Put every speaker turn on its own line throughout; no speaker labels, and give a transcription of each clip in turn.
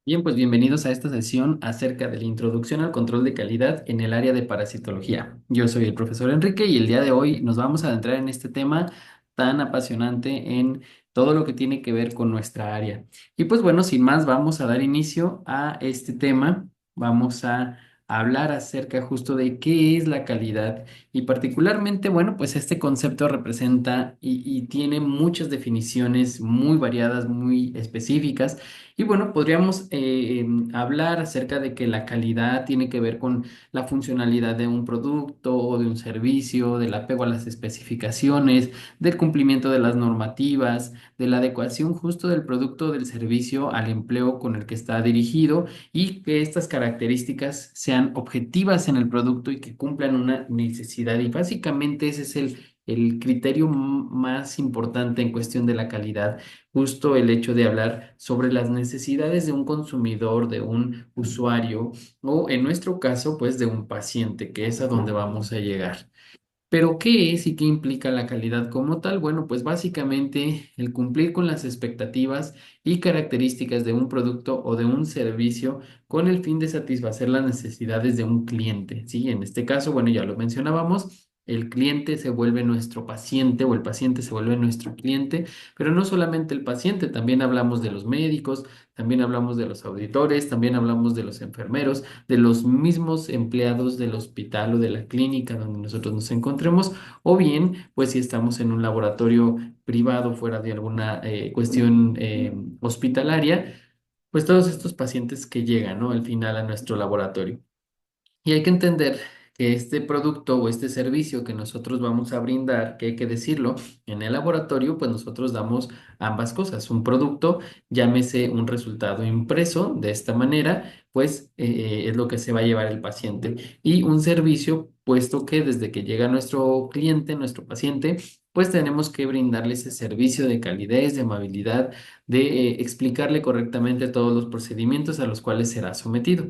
Bien, pues bienvenidos a esta sesión acerca de la introducción al control de calidad en el área de parasitología. Yo soy el profesor Enrique y el día de hoy nos vamos a adentrar en este tema tan apasionante en todo lo que tiene que ver con nuestra área. Y pues bueno, sin más, vamos a dar inicio a este tema. Vamos a hablar acerca justo de qué es la calidad y particularmente, bueno, pues este concepto representa y tiene muchas definiciones muy variadas, muy específicas. Y bueno, podríamos hablar acerca de que la calidad tiene que ver con la funcionalidad de un producto o de un servicio, del apego a las especificaciones, del cumplimiento de las normativas, de la adecuación justo del producto o del servicio al empleo con el que está dirigido y que estas características sean objetivas en el producto y que cumplan una necesidad. Y básicamente ese es el criterio más importante en cuestión de la calidad, justo el hecho de hablar sobre las necesidades de un consumidor, de un usuario o en nuestro caso, pues de un paciente, que es a donde vamos a llegar. Pero ¿qué es y qué implica la calidad como tal? Bueno, pues básicamente el cumplir con las expectativas y características de un producto o de un servicio con el fin de satisfacer las necesidades de un cliente, ¿sí? En este caso, bueno, ya lo mencionábamos. El cliente se vuelve nuestro paciente o el paciente se vuelve nuestro cliente, pero no solamente el paciente, también hablamos de los médicos, también hablamos de los auditores, también hablamos de los enfermeros, de los mismos empleados del hospital o de la clínica donde nosotros nos encontremos, o bien, pues si estamos en un laboratorio privado fuera de alguna cuestión hospitalaria, pues todos estos pacientes que llegan, ¿no? Al final a nuestro laboratorio. Y hay que entender que este producto o este servicio que nosotros vamos a brindar, que hay que decirlo, en el laboratorio, pues nosotros damos ambas cosas. Un producto, llámese un resultado impreso de esta manera, pues es lo que se va a llevar el paciente. Y un servicio, puesto que desde que llega nuestro cliente, nuestro paciente, pues tenemos que brindarle ese servicio de calidez, de amabilidad, de explicarle correctamente todos los procedimientos a los cuales será sometido.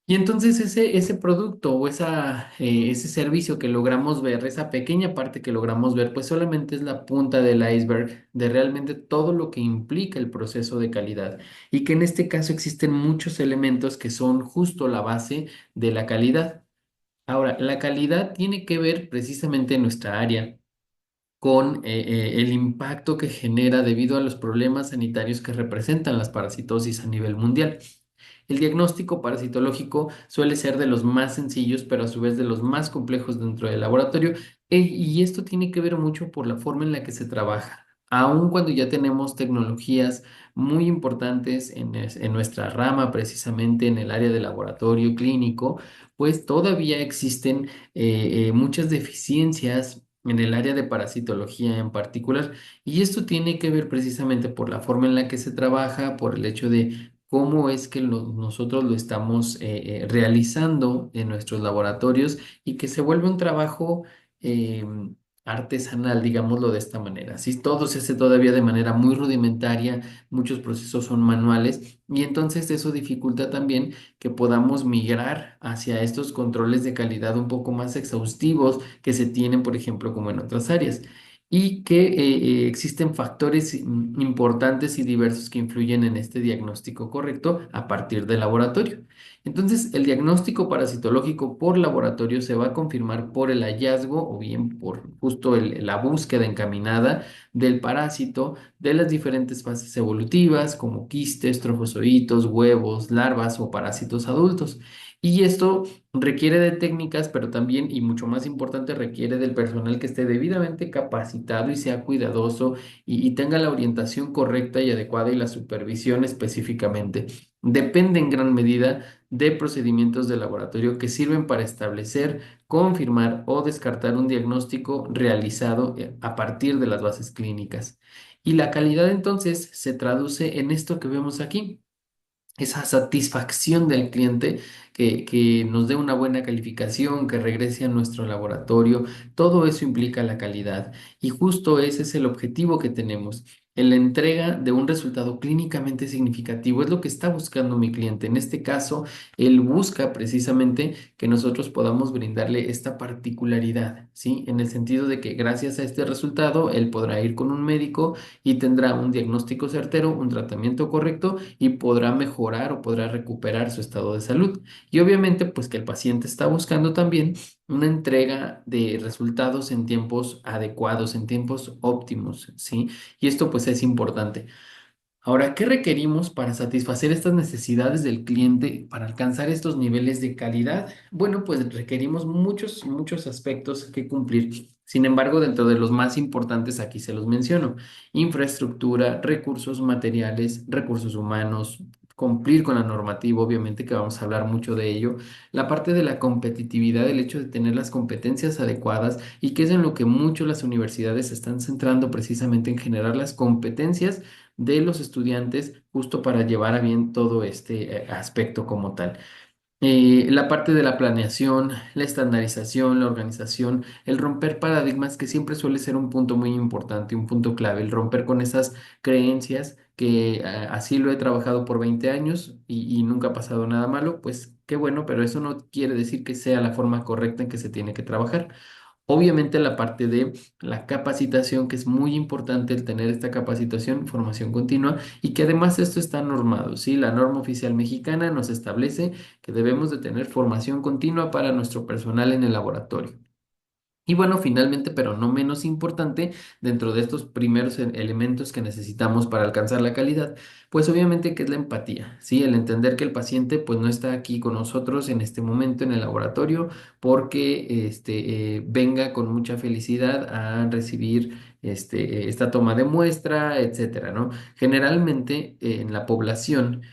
Y entonces ese producto o ese servicio que logramos ver, esa pequeña parte que logramos ver, pues solamente es la punta del iceberg de realmente todo lo que implica el proceso de calidad. Y que en este caso existen muchos elementos que son justo la base de la calidad. Ahora, la calidad tiene que ver precisamente en nuestra área con el impacto que genera debido a los problemas sanitarios que representan las parasitosis a nivel mundial. El diagnóstico parasitológico suele ser de los más sencillos, pero a su vez de los más complejos dentro del laboratorio, y esto tiene que ver mucho por la forma en la que se trabaja. Aun cuando ya tenemos tecnologías muy importantes en nuestra rama, precisamente en el área de laboratorio clínico, pues todavía existen muchas deficiencias en el área de parasitología en particular. Y esto tiene que ver precisamente por la forma en la que se trabaja, por el hecho de cómo es que nosotros lo estamos realizando en nuestros laboratorios y que se vuelve un trabajo eh, artesanal, digámoslo de esta manera. Sí, todo se hace todavía de manera muy rudimentaria, muchos procesos son manuales y entonces eso dificulta también que podamos migrar hacia estos controles de calidad un poco más exhaustivos que se tienen, por ejemplo, como en otras áreas. Y que existen factores importantes y diversos que influyen en este diagnóstico correcto a partir del laboratorio. Entonces, el diagnóstico parasitológico por laboratorio se va a confirmar por el hallazgo o bien por justo la búsqueda encaminada del parásito de las diferentes fases evolutivas, como quistes, trofozoitos, huevos, larvas o parásitos adultos. Y esto requiere de técnicas, pero también, y mucho más importante, requiere del personal que esté debidamente capacitado y sea cuidadoso y tenga la orientación correcta y adecuada y la supervisión específicamente. Depende en gran medida de procedimientos de laboratorio que sirven para establecer, confirmar o descartar un diagnóstico realizado a partir de las bases clínicas. Y la calidad entonces se traduce en esto que vemos aquí, esa satisfacción del cliente, que nos dé una buena calificación, que regrese a nuestro laboratorio, todo eso implica la calidad y justo ese es el objetivo que tenemos. en la entrega de un resultado clínicamente significativo. Es lo que está buscando mi cliente. En este caso, él busca precisamente que nosotros podamos brindarle esta particularidad, ¿sí? En el sentido de que gracias a este resultado, él podrá ir con un médico y tendrá un diagnóstico certero, un tratamiento correcto y podrá mejorar o podrá recuperar su estado de salud. Y obviamente, pues que el paciente está buscando también una entrega de resultados en tiempos adecuados, en tiempos óptimos, ¿sí? Y esto pues es importante. Ahora, ¿qué requerimos para satisfacer estas necesidades del cliente, para alcanzar estos niveles de calidad? Bueno, pues requerimos muchos aspectos que cumplir. Sin embargo, dentro de los más importantes aquí se los menciono: infraestructura, recursos materiales, recursos humanos, cumplir con la normativa, obviamente que vamos a hablar mucho de ello, la parte de la competitividad, el hecho de tener las competencias adecuadas y que es en lo que mucho las universidades se están centrando precisamente en generar las competencias de los estudiantes justo para llevar a bien todo este aspecto como tal. La parte de la planeación, la estandarización, la organización, el romper paradigmas, que siempre suele ser un punto muy importante, un punto clave, el romper con esas creencias que así lo he trabajado por 20 años y nunca ha pasado nada malo, pues qué bueno, pero eso no quiere decir que sea la forma correcta en que se tiene que trabajar. Obviamente la parte de la capacitación, que es muy importante el tener esta capacitación, formación continua y que además esto está normado, ¿sí? La norma oficial mexicana nos establece que debemos de tener formación continua para nuestro personal en el laboratorio. Y bueno, finalmente, pero no menos importante, dentro de estos primeros elementos que necesitamos para alcanzar la calidad, pues obviamente que es la empatía, ¿sí? El entender que el paciente pues no está aquí con nosotros en este momento en el laboratorio porque venga con mucha felicidad a recibir esta toma de muestra, etcétera, ¿no? Generalmente en la población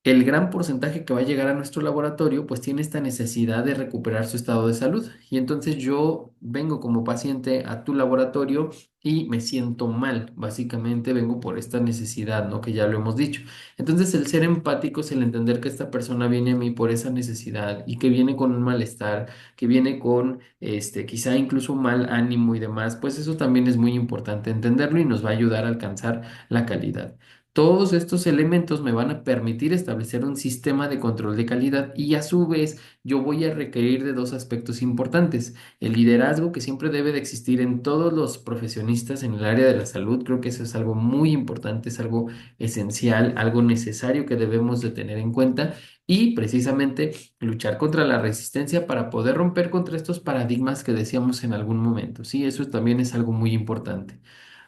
el gran porcentaje que va a llegar a nuestro laboratorio pues tiene esta necesidad de recuperar su estado de salud. Y entonces yo vengo como paciente a tu laboratorio y me siento mal. Básicamente vengo por esta necesidad, ¿no? Que ya lo hemos dicho. Entonces el ser empático es el entender que esta persona viene a mí por esa necesidad y que viene con un malestar, que viene con quizá incluso mal ánimo y demás. Pues eso también es muy importante entenderlo y nos va a ayudar a alcanzar la calidad. Todos estos elementos me van a permitir establecer un sistema de control de calidad y a su vez yo voy a requerir de dos aspectos importantes. El liderazgo que siempre debe de existir en todos los profesionistas en el área de la salud. Creo que eso es algo muy importante, es algo esencial, algo necesario que debemos de tener en cuenta y precisamente luchar contra la resistencia para poder romper contra estos paradigmas que decíamos en algún momento. Sí, eso también es algo muy importante.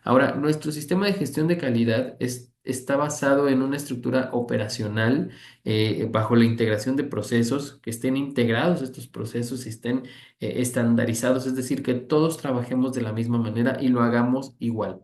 Ahora, nuestro sistema de gestión de calidad está basado en una estructura operacional bajo la integración de procesos, que estén integrados estos procesos y estén estandarizados, es decir, que todos trabajemos de la misma manera y lo hagamos igual.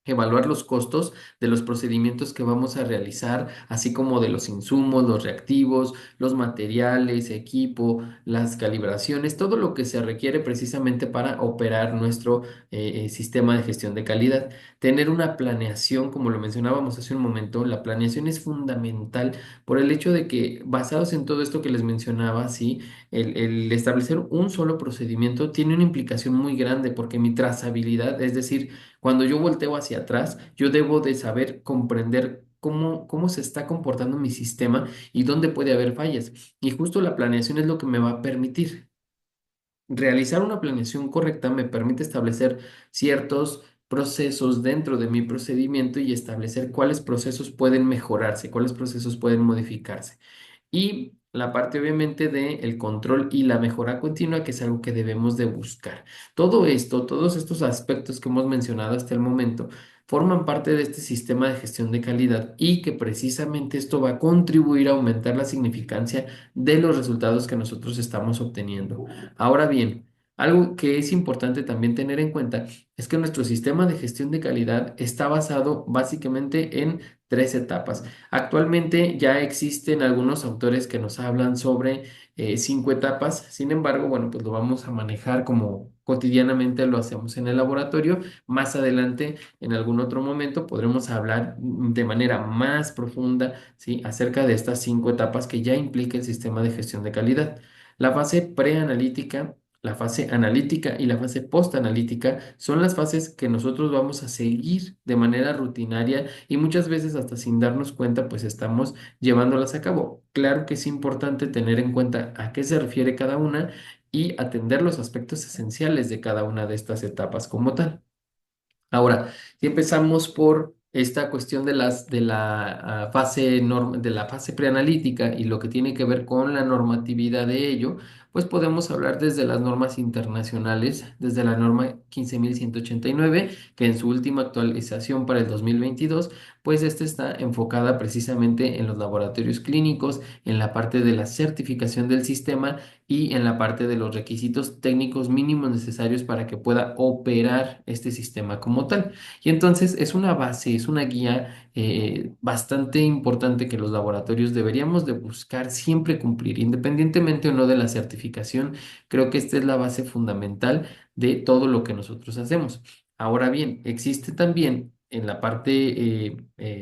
Evaluar los costos de los procedimientos que vamos a realizar, así como de los insumos, los reactivos, los materiales, equipo, las calibraciones, todo lo que se requiere precisamente para operar nuestro sistema de gestión de calidad. Tener una planeación, como lo mencionábamos hace un momento, la planeación es fundamental por el hecho de que, basados en todo esto que les mencionaba, sí, el establecer un solo procedimiento tiene una implicación muy grande porque mi trazabilidad, es decir, cuando yo volteo hacia atrás, yo debo de saber comprender cómo se está comportando mi sistema y dónde puede haber fallas. Y justo la planeación es lo que me va a permitir. Realizar una planeación correcta me permite establecer ciertos procesos dentro de mi procedimiento y establecer cuáles procesos pueden mejorarse, cuáles procesos pueden modificarse. Y la parte obviamente de el control y la mejora continua, que es algo que debemos de buscar. Todo esto, todos estos aspectos que hemos mencionado hasta el momento, forman parte de este sistema de gestión de calidad y que precisamente esto va a contribuir a aumentar la significancia de los resultados que nosotros estamos obteniendo. Ahora bien, algo que es importante también tener en cuenta es que nuestro sistema de gestión de calidad está basado básicamente en tres etapas. Actualmente ya existen algunos autores que nos hablan sobre 5 etapas. Sin embargo, bueno, pues lo vamos a manejar como cotidianamente lo hacemos en el laboratorio. Más adelante, en algún otro momento, podremos hablar de manera más profunda, ¿sí? Acerca de estas 5 etapas que ya implica el sistema de gestión de calidad. La fase preanalítica La fase analítica y la fase postanalítica son las fases que nosotros vamos a seguir de manera rutinaria y muchas veces hasta sin darnos cuenta, pues estamos llevándolas a cabo. Claro que es importante tener en cuenta a qué se refiere cada una y atender los aspectos esenciales de cada una de estas etapas como tal. Ahora, si empezamos por esta cuestión de la de la fase preanalítica y lo que tiene que ver con la normatividad de ello, pues podemos hablar desde las normas internacionales, desde la norma 15.189, que en su última actualización para el 2022, pues esta está enfocada precisamente en los laboratorios clínicos, en la parte de la certificación del sistema y en la parte de los requisitos técnicos mínimos necesarios para que pueda operar este sistema como tal. Y entonces es una base, es una guía bastante importante que los laboratorios deberíamos de buscar siempre cumplir, independientemente o no de la certificación. Creo que esta es la base fundamental de todo lo que nosotros hacemos. Ahora bien, existe también en la parte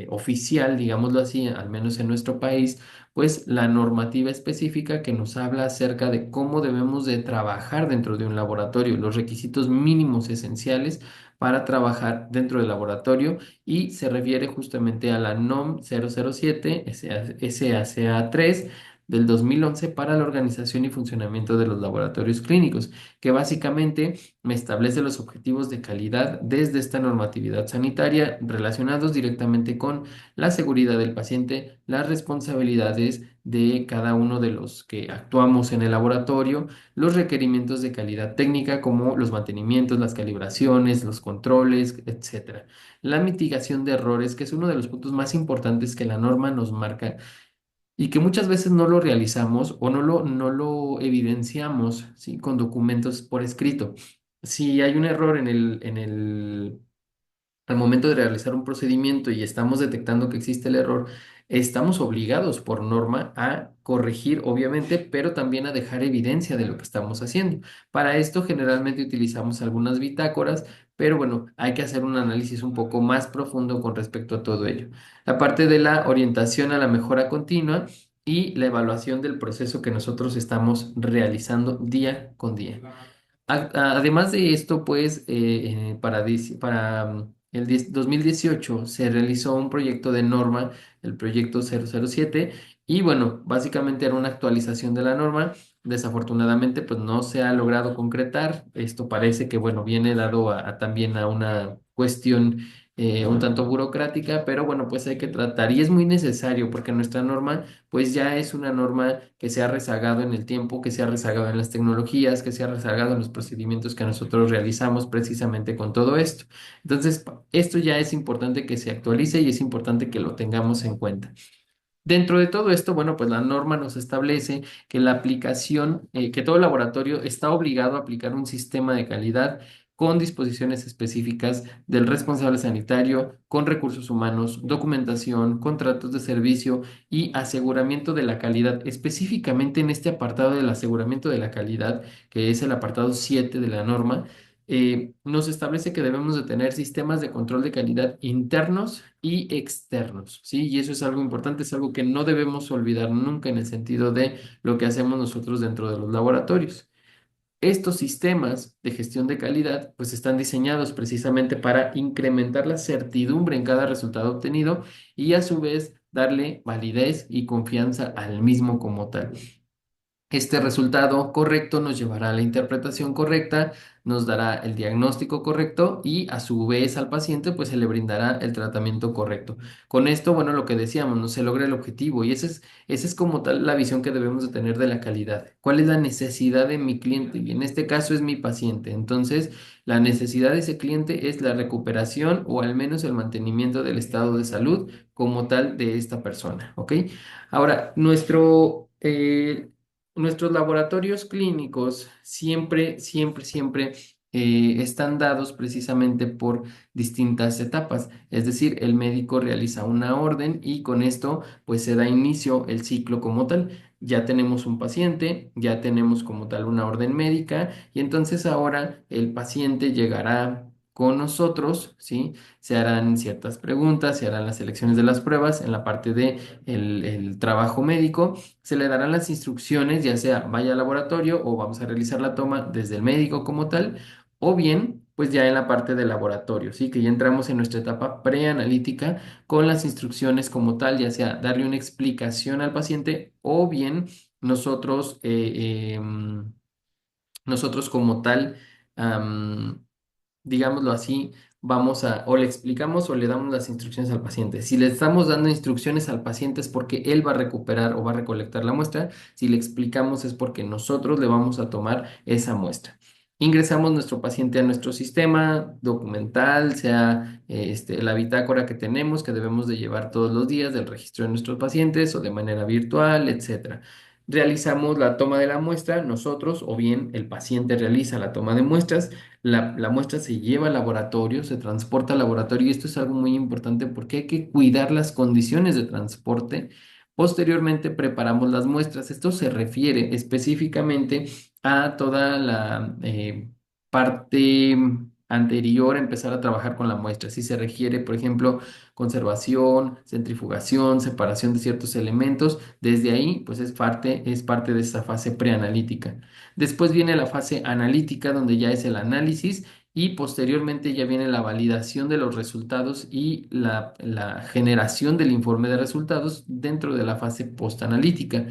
oficial, digámoslo así, al menos en nuestro país, pues la normativa específica que nos habla acerca de cómo debemos de trabajar dentro de un laboratorio, los requisitos mínimos esenciales para trabajar dentro del laboratorio y se refiere justamente a la NOM 007 SACA3 del 2011 para la organización y funcionamiento de los laboratorios clínicos, que básicamente me establece los objetivos de calidad desde esta normatividad sanitaria relacionados directamente con la seguridad del paciente, las responsabilidades de cada uno de los que actuamos en el laboratorio, los requerimientos de calidad técnica como los mantenimientos, las calibraciones, los controles, etcétera. La mitigación de errores, que es uno de los puntos más importantes que la norma nos marca y que muchas veces no lo realizamos o no lo evidenciamos, ¿sí? Con documentos por escrito. Si hay un error en el al momento de realizar un procedimiento y estamos detectando que existe el error, estamos obligados por norma a corregir, obviamente, pero también a dejar evidencia de lo que estamos haciendo. Para esto generalmente utilizamos algunas bitácoras, pero bueno, hay que hacer un análisis un poco más profundo con respecto a todo ello. La parte de la orientación a la mejora continua y la evaluación del proceso que nosotros estamos realizando día con día. Además de esto, pues, para el 2018 se realizó un proyecto de norma, el proyecto 007, y bueno, básicamente era una actualización de la norma. Desafortunadamente, pues no se ha logrado concretar. Esto parece que, bueno, viene dado también a una cuestión un tanto burocrática, pero bueno, pues hay que tratar y es muy necesario porque nuestra norma pues ya es una norma que se ha rezagado en el tiempo, que se ha rezagado en las tecnologías, que se ha rezagado en los procedimientos que nosotros realizamos precisamente con todo esto. Entonces, esto ya es importante que se actualice y es importante que lo tengamos en cuenta. Dentro de todo esto, bueno, pues la norma nos establece que la aplicación, que todo laboratorio está obligado a aplicar un sistema de calidad con disposiciones específicas del responsable sanitario, con recursos humanos, documentación, contratos de servicio y aseguramiento de la calidad. Específicamente en este apartado del aseguramiento de la calidad, que es el apartado 7 de la norma, nos establece que debemos de tener sistemas de control de calidad internos y externos, ¿sí? Y eso es algo importante, es algo que no debemos olvidar nunca en el sentido de lo que hacemos nosotros dentro de los laboratorios. Estos sistemas de gestión de calidad pues están diseñados precisamente para incrementar la certidumbre en cada resultado obtenido y a su vez darle validez y confianza al mismo como tal. Este resultado correcto nos llevará a la interpretación correcta, nos dará el diagnóstico correcto y a su vez al paciente pues se le brindará el tratamiento correcto. Con esto, bueno, lo que decíamos, no se logra el objetivo y esa es como tal la visión que debemos de tener de la calidad. ¿Cuál es la necesidad de mi cliente? Y en este caso es mi paciente. Entonces, la necesidad de ese cliente es la recuperación o al menos el mantenimiento del estado de salud como tal de esta persona, ¿ok? Ahora, nuestros laboratorios clínicos siempre están dados precisamente por distintas etapas. Es decir, el médico realiza una orden y con esto pues se da inicio el ciclo como tal. Ya tenemos un paciente, ya tenemos como tal una orden médica y entonces ahora el paciente llegará con nosotros, ¿sí? Se harán ciertas preguntas, se harán las selecciones de las pruebas en la parte de el trabajo médico, se le darán las instrucciones, ya sea vaya al laboratorio o vamos a realizar la toma desde el médico como tal, o bien, pues ya en la parte del laboratorio, ¿sí? Que ya entramos en nuestra etapa preanalítica con las instrucciones como tal, ya sea darle una explicación al paciente o bien nosotros, nosotros como tal, digámoslo así, vamos a, o le explicamos o le damos las instrucciones al paciente. Si le estamos dando instrucciones al paciente es porque él va a recuperar o va a recolectar la muestra. Si le explicamos es porque nosotros le vamos a tomar esa muestra. Ingresamos nuestro paciente a nuestro sistema documental, sea la bitácora que tenemos, que debemos de llevar todos los días del registro de nuestros pacientes o de manera virtual, etcétera. Realizamos la toma de la muestra nosotros o bien el paciente realiza la toma de muestras. La muestra se lleva al laboratorio, se transporta al laboratorio y esto es algo muy importante porque hay que cuidar las condiciones de transporte. Posteriormente preparamos las muestras. Esto se refiere específicamente a toda la parte anterior a empezar a trabajar con la muestra. Si se requiere, por ejemplo, conservación, centrifugación, separación de ciertos elementos, desde ahí pues es parte de esa fase preanalítica. Después viene la fase analítica, donde ya es el análisis y posteriormente ya viene la validación de los resultados y la generación del informe de resultados dentro de la fase postanalítica.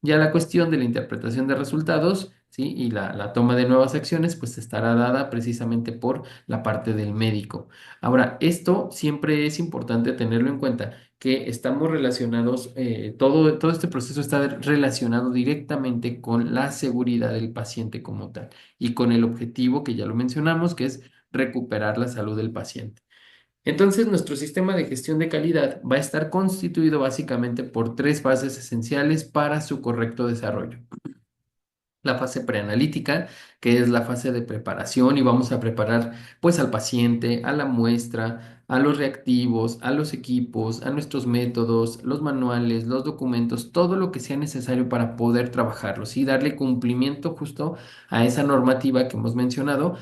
Ya la cuestión de la interpretación de resultados, ¿sí? Y la toma de nuevas acciones, pues estará dada precisamente por la parte del médico. Ahora, esto siempre es importante tenerlo en cuenta que estamos relacionados, todo este proceso está relacionado directamente con la seguridad del paciente como tal y con el objetivo que ya lo mencionamos, que es recuperar la salud del paciente. Entonces, nuestro sistema de gestión de calidad va a estar constituido básicamente por tres fases esenciales para su correcto desarrollo. La fase preanalítica, que es la fase de preparación y vamos a preparar pues al paciente, a la muestra, a los reactivos, a los equipos, a nuestros métodos, los manuales, los documentos, todo lo que sea necesario para poder trabajarlos y darle cumplimiento justo a esa normativa que hemos mencionado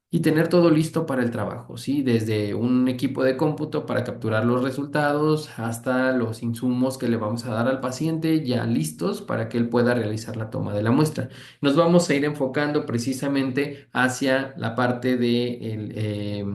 y tener todo listo para el trabajo, ¿sí? Desde un equipo de cómputo para capturar los resultados hasta los insumos que le vamos a dar al paciente ya listos para que él pueda realizar la toma de la muestra. Nos vamos a ir enfocando precisamente hacia la parte de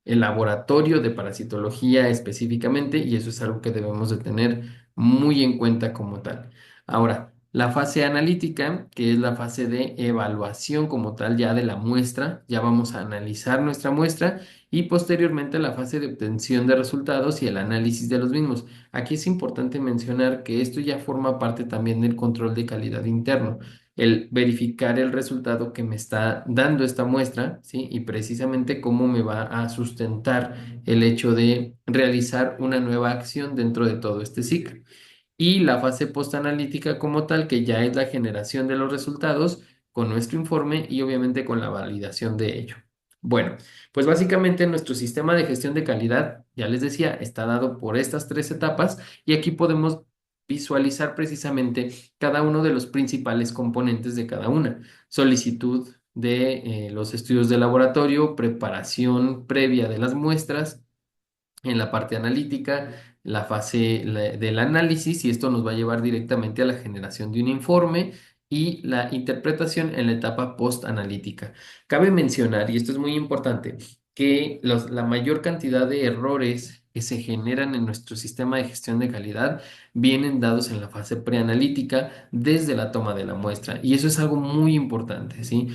el laboratorio de parasitología específicamente y eso es algo que debemos de tener muy en cuenta como tal. Ahora, la fase analítica, que es la fase de evaluación como tal ya de la muestra, ya vamos a analizar nuestra muestra y posteriormente la fase de obtención de resultados y el análisis de los mismos. Aquí es importante mencionar que esto ya forma parte también del control de calidad interno, el verificar el resultado que me está dando esta muestra, ¿sí? Y precisamente cómo me va a sustentar el hecho de realizar una nueva acción dentro de todo este ciclo y la fase postanalítica como tal, que ya es la generación de los resultados con nuestro informe y obviamente con la validación de ello. Bueno, pues básicamente nuestro sistema de gestión de calidad, ya les decía, está dado por estas tres etapas y aquí podemos visualizar precisamente cada uno de los principales componentes de cada una. Solicitud de los estudios de laboratorio, preparación previa de las muestras, en la parte analítica, la fase del análisis, y esto nos va a llevar directamente a la generación de un informe y la interpretación en la etapa post-analítica. Cabe mencionar, y esto es muy importante, que la mayor cantidad de errores que se generan en nuestro sistema de gestión de calidad vienen dados en la fase preanalítica desde la toma de la muestra. Y eso es algo muy importante, ¿sí?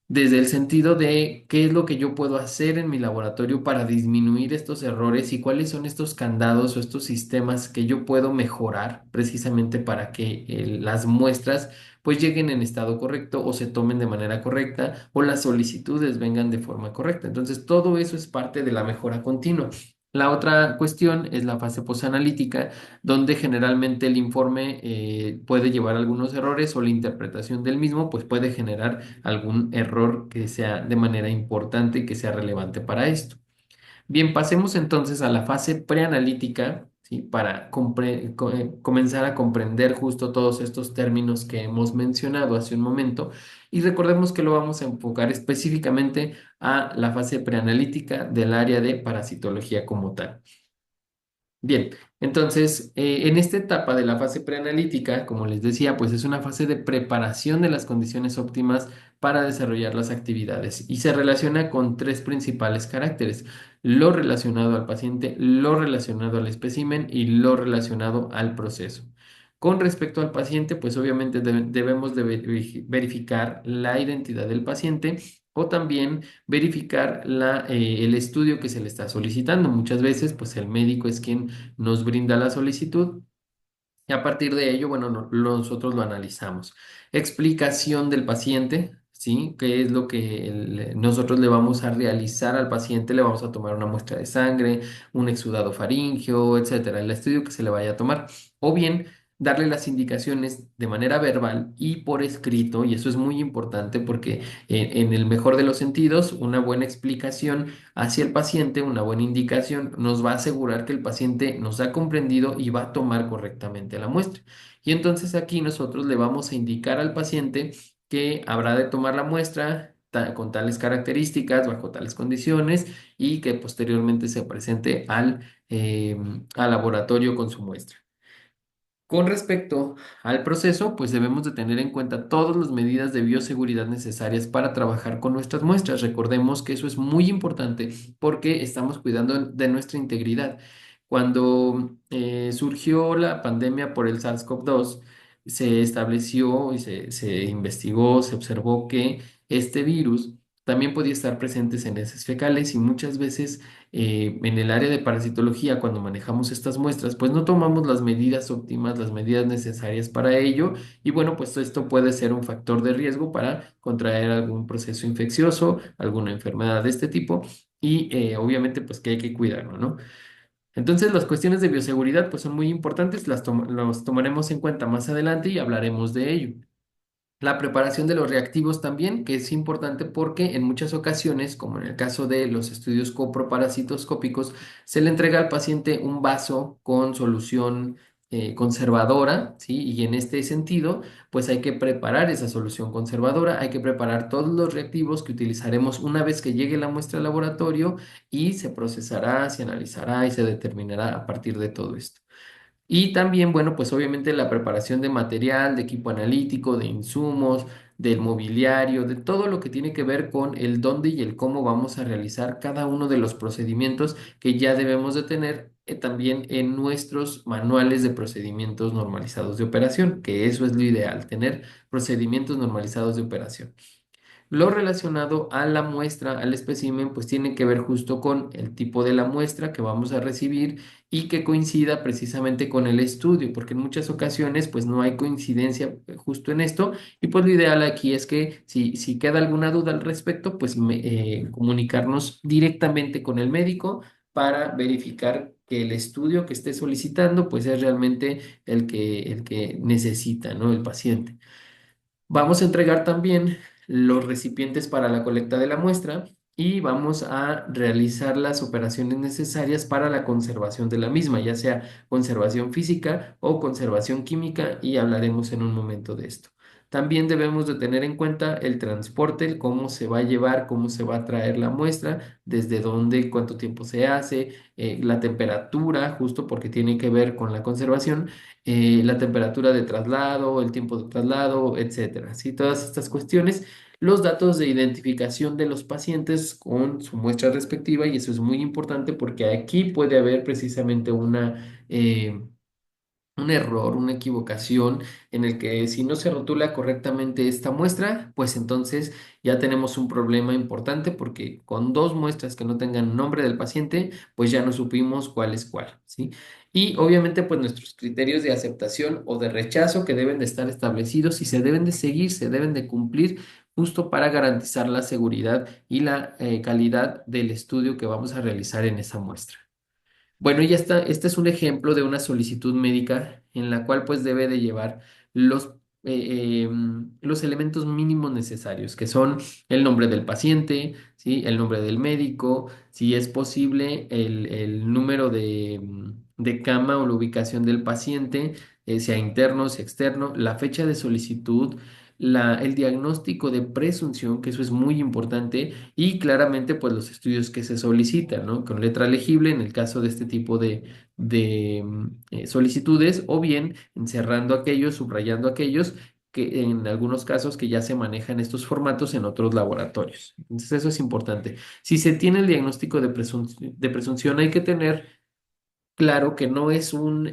Desde el sentido de qué es lo que yo puedo hacer en mi laboratorio para disminuir estos errores y cuáles son estos candados o estos sistemas que yo puedo mejorar precisamente para que las muestras pues lleguen en estado correcto o se tomen de manera correcta o las solicitudes vengan de forma correcta. Entonces, todo eso es parte de la mejora continua. La otra cuestión es la fase posanalítica, donde generalmente el informe puede llevar algunos errores o la interpretación del mismo pues puede generar algún error que sea de manera importante y que sea relevante para esto. Bien, pasemos entonces a la fase preanalítica, ¿sí? Para comenzar a comprender justo todos estos términos que hemos mencionado hace un momento. Y recordemos que lo vamos a enfocar específicamente a la fase preanalítica del área de parasitología como tal. Bien, entonces, en esta etapa de la fase preanalítica, como les decía, pues es una fase de preparación de las condiciones óptimas para desarrollar las actividades y se relaciona con tres principales caracteres: lo relacionado al paciente, lo relacionado al espécimen y lo relacionado al proceso. Con respecto al paciente, pues obviamente debemos de verificar la identidad del paciente o también verificar el estudio que se le está solicitando. Muchas veces, pues el médico es quien nos brinda la solicitud y a partir de ello, bueno, nosotros lo analizamos. Explicación del paciente, ¿sí? ¿Qué es lo que nosotros le vamos a realizar al paciente? Le vamos a tomar una muestra de sangre, un exudado faríngeo, etcétera, el estudio que se le vaya a tomar. O bien darle las indicaciones de manera verbal y por escrito, y eso es muy importante porque en el mejor de los sentidos, una buena explicación hacia el paciente, una buena indicación, nos va a asegurar que el paciente nos ha comprendido y va a tomar correctamente la muestra. Y entonces aquí nosotros le vamos a indicar al paciente que habrá de tomar la muestra con tales características, bajo tales condiciones, y que posteriormente se presente al laboratorio con su muestra. Con respecto al proceso, pues debemos de tener en cuenta todas las medidas de bioseguridad necesarias para trabajar con nuestras muestras. Recordemos que eso es muy importante porque estamos cuidando de nuestra integridad. Cuando surgió la pandemia por el SARS-CoV-2, se estableció y se investigó, se observó que este virus también podía estar presente en heces fecales y muchas veces en el área de parasitología, cuando manejamos estas muestras, pues no tomamos las medidas óptimas, las medidas necesarias para ello, y bueno, pues esto puede ser un factor de riesgo para contraer algún proceso infeccioso, alguna enfermedad de este tipo, y obviamente pues que hay que cuidarlo, ¿no? Entonces las cuestiones de bioseguridad pues son muy importantes, los tomaremos en cuenta más adelante y hablaremos de ello. La preparación de los reactivos también, que es importante porque en muchas ocasiones, como en el caso de los estudios coproparasitoscópicos, se le entrega al paciente un vaso con solución conservadora, ¿sí? Y en este sentido, pues hay que preparar esa solución conservadora, hay que preparar todos los reactivos que utilizaremos una vez que llegue la muestra al laboratorio y se procesará, se analizará y se determinará a partir de todo esto. Y también, bueno, pues obviamente la preparación de material, de equipo analítico, de insumos, del mobiliario, de todo lo que tiene que ver con el dónde y el cómo vamos a realizar cada uno de los procedimientos que ya debemos de tener también en nuestros manuales de procedimientos normalizados de operación, que eso es lo ideal, tener procedimientos normalizados de operación. Lo relacionado a la muestra, al espécimen, pues tiene que ver justo con el tipo de la muestra que vamos a recibir y que coincida precisamente con el estudio, porque en muchas ocasiones pues no hay coincidencia justo en esto y pues lo ideal aquí es que si queda alguna duda al respecto, pues comunicarnos directamente con el médico para verificar que el estudio que esté solicitando pues es realmente el que necesita, ¿no? El paciente. Vamos a entregar también los recipientes para la colecta de la muestra y vamos a realizar las operaciones necesarias para la conservación de la misma, ya sea conservación física o conservación química, y hablaremos en un momento de esto. También debemos de tener en cuenta el transporte, el cómo se va a llevar, cómo se va a traer la muestra, desde dónde, cuánto tiempo se hace, la temperatura, justo porque tiene que ver con la conservación, la temperatura de traslado, el tiempo de traslado, etcétera. ¿Sí? Todas estas cuestiones, los datos de identificación de los pacientes con su muestra respectiva, y eso es muy importante porque aquí puede haber precisamente un error, una equivocación en el que si no se rotula correctamente esta muestra, pues entonces ya tenemos un problema importante porque con dos muestras que no tengan nombre del paciente, pues ya no supimos cuál es cuál, ¿sí? Y obviamente pues nuestros criterios de aceptación o de rechazo que deben de estar establecidos y se deben de seguir, se deben de cumplir justo para garantizar la seguridad y la calidad del estudio que vamos a realizar en esa muestra. Bueno, ya está. Este es un ejemplo de una solicitud médica en la cual pues debe de llevar los, los elementos mínimos necesarios, que son el nombre del paciente, ¿sí? El nombre del médico, si es posible, el número de cama o la ubicación del paciente, sea interno, sea externo, la fecha de solicitud, el diagnóstico de presunción, que eso es muy importante, y claramente pues los estudios que se solicitan, ¿no? Con letra legible en el caso de este tipo de solicitudes, o bien encerrando aquellos, subrayando aquellos que en algunos casos que ya se manejan estos formatos en otros laboratorios. Entonces eso es importante. Si se tiene el diagnóstico de presunción, hay que tener claro que no es un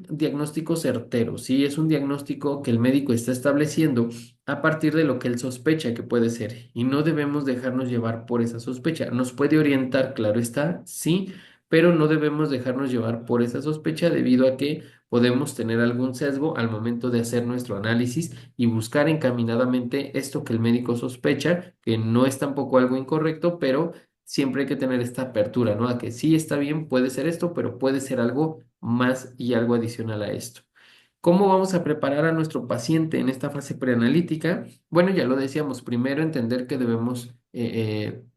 diagnóstico certero, ¿sí? Es un diagnóstico que el médico está estableciendo a partir de lo que él sospecha que puede ser. Y no debemos dejarnos llevar por esa sospecha. Nos puede orientar, claro está, sí, pero no debemos dejarnos llevar por esa sospecha debido a que podemos tener algún sesgo al momento de hacer nuestro análisis y buscar encaminadamente esto que el médico sospecha, que no es tampoco algo incorrecto, pero siempre hay que tener esta apertura, ¿no? A que sí está bien, puede ser esto, pero puede ser algo más y algo adicional a esto. ¿Cómo vamos a preparar a nuestro paciente en esta fase preanalítica? Bueno, ya lo decíamos, primero entender que debemos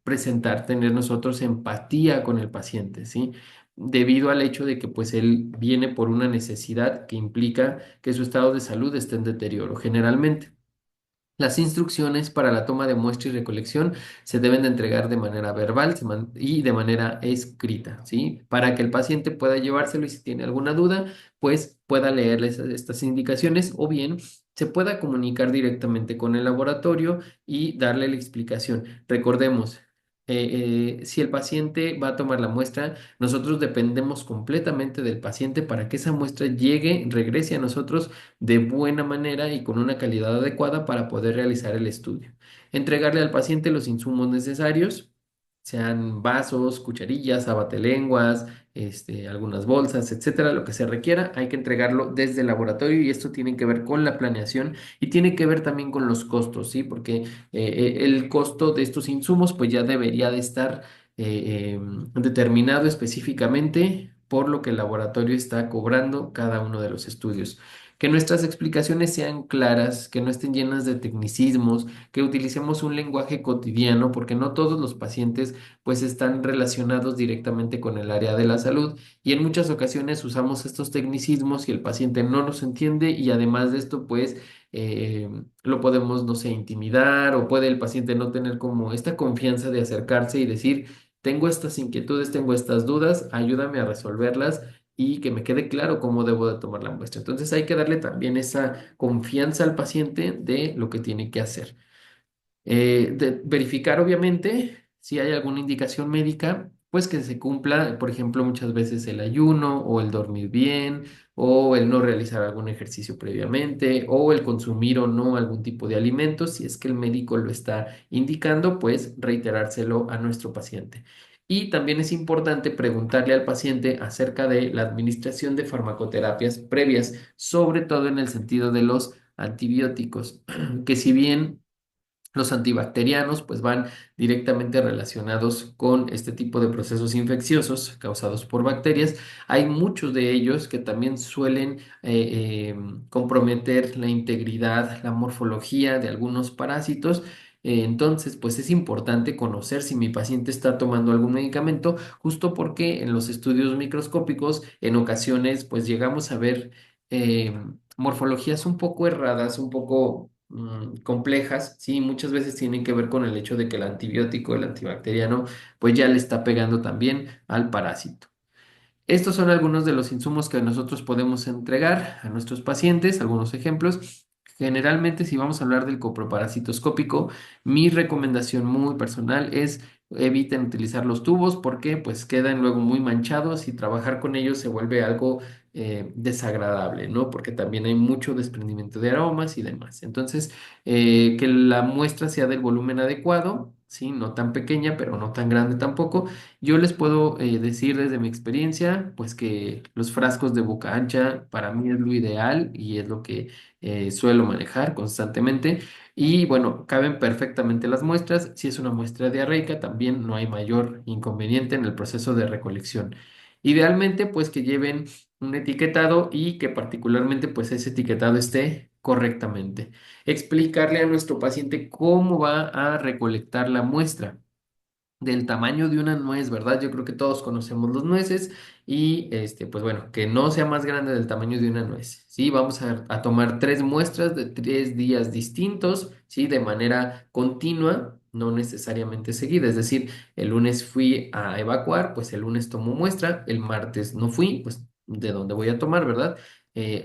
presentar, tener nosotros empatía con el paciente, ¿sí? Debido al hecho de que pues él viene por una necesidad que implica que su estado de salud esté en deterioro generalmente. Las instrucciones para la toma de muestra y recolección se deben de entregar de manera verbal y de manera escrita, ¿sí? Para que el paciente pueda llevárselo y si tiene alguna duda, pues pueda leerles estas indicaciones o bien se pueda comunicar directamente con el laboratorio y darle la explicación. Recordemos, si el paciente va a tomar la muestra, nosotros dependemos completamente del paciente para que esa muestra llegue, regrese a nosotros de buena manera y con una calidad adecuada para poder realizar el estudio. Entregarle al paciente los insumos necesarios, sean vasos, cucharillas, abatelenguas, algunas bolsas, etcétera, lo que se requiera, hay que entregarlo desde el laboratorio y esto tiene que ver con la planeación y tiene que ver también con los costos, ¿sí? Porque el costo de estos insumos pues ya debería de estar determinado específicamente por lo que el laboratorio está cobrando cada uno de los estudios. Que nuestras explicaciones sean claras, que no estén llenas de tecnicismos, que utilicemos un lenguaje cotidiano, porque no todos los pacientes pues están relacionados directamente con el área de la salud y en muchas ocasiones usamos estos tecnicismos y el paciente no nos entiende y además de esto pues lo podemos, no sé, intimidar o puede el paciente no tener como esta confianza de acercarse y decir, tengo estas inquietudes, tengo estas dudas, ayúdame a resolverlas y que me quede claro cómo debo de tomar la muestra. Entonces hay que darle también esa confianza al paciente de lo que tiene que hacer. De verificar, obviamente, si hay alguna indicación médica, pues que se cumpla, por ejemplo, muchas veces el ayuno o el dormir bien o el no realizar algún ejercicio previamente o el consumir o no algún tipo de alimento. Si es que el médico lo está indicando, pues reiterárselo a nuestro paciente. Y también es importante preguntarle al paciente acerca de la administración de farmacoterapias previas, sobre todo en el sentido de los antibióticos, que si bien los antibacterianos pues van directamente relacionados con este tipo de procesos infecciosos causados por bacterias. Hay muchos de ellos que también suelen comprometer la integridad, la morfología de algunos parásitos. Entonces, pues es importante conocer si mi paciente está tomando algún medicamento, justo porque en los estudios microscópicos en ocasiones pues llegamos a ver morfologías un poco erradas, un poco complejas, sí, muchas veces tienen que ver con el hecho de que el antibiótico, el antibacteriano, pues ya le está pegando también al parásito. Estos son algunos de los insumos que nosotros podemos entregar a nuestros pacientes, algunos ejemplos. Generalmente, si vamos a hablar del coproparasitoscópico, mi recomendación muy personal es eviten utilizar los tubos porque pues quedan luego muy manchados y trabajar con ellos se vuelve algo desagradable, ¿no? Porque también hay mucho desprendimiento de aromas y demás. Entonces, que la muestra sea del volumen adecuado, ¿sí? No tan pequeña, pero no tan grande tampoco. Yo les puedo decir desde mi experiencia, pues que los frascos de boca ancha para mí es lo ideal y es lo que suelo manejar constantemente. Y bueno, caben perfectamente las muestras. Si es una muestra diarreica, también no hay mayor inconveniente en el proceso de recolección. Idealmente, pues que lleven un etiquetado y que particularmente pues ese etiquetado esté correctamente. Explicarle a nuestro paciente cómo va a recolectar la muestra. del tamaño de una nuez, ¿verdad? Yo creo que todos conocemos los nueces y pues bueno, que no sea más grande del tamaño de una nuez, ¿sí? Vamos a tomar tres muestras de 3 días distintos, ¿sí? De manera continua, no necesariamente seguida, es decir, el lunes fui a evacuar, pues el lunes tomo muestra, el martes no fui, pues de dónde voy a tomar, ¿verdad?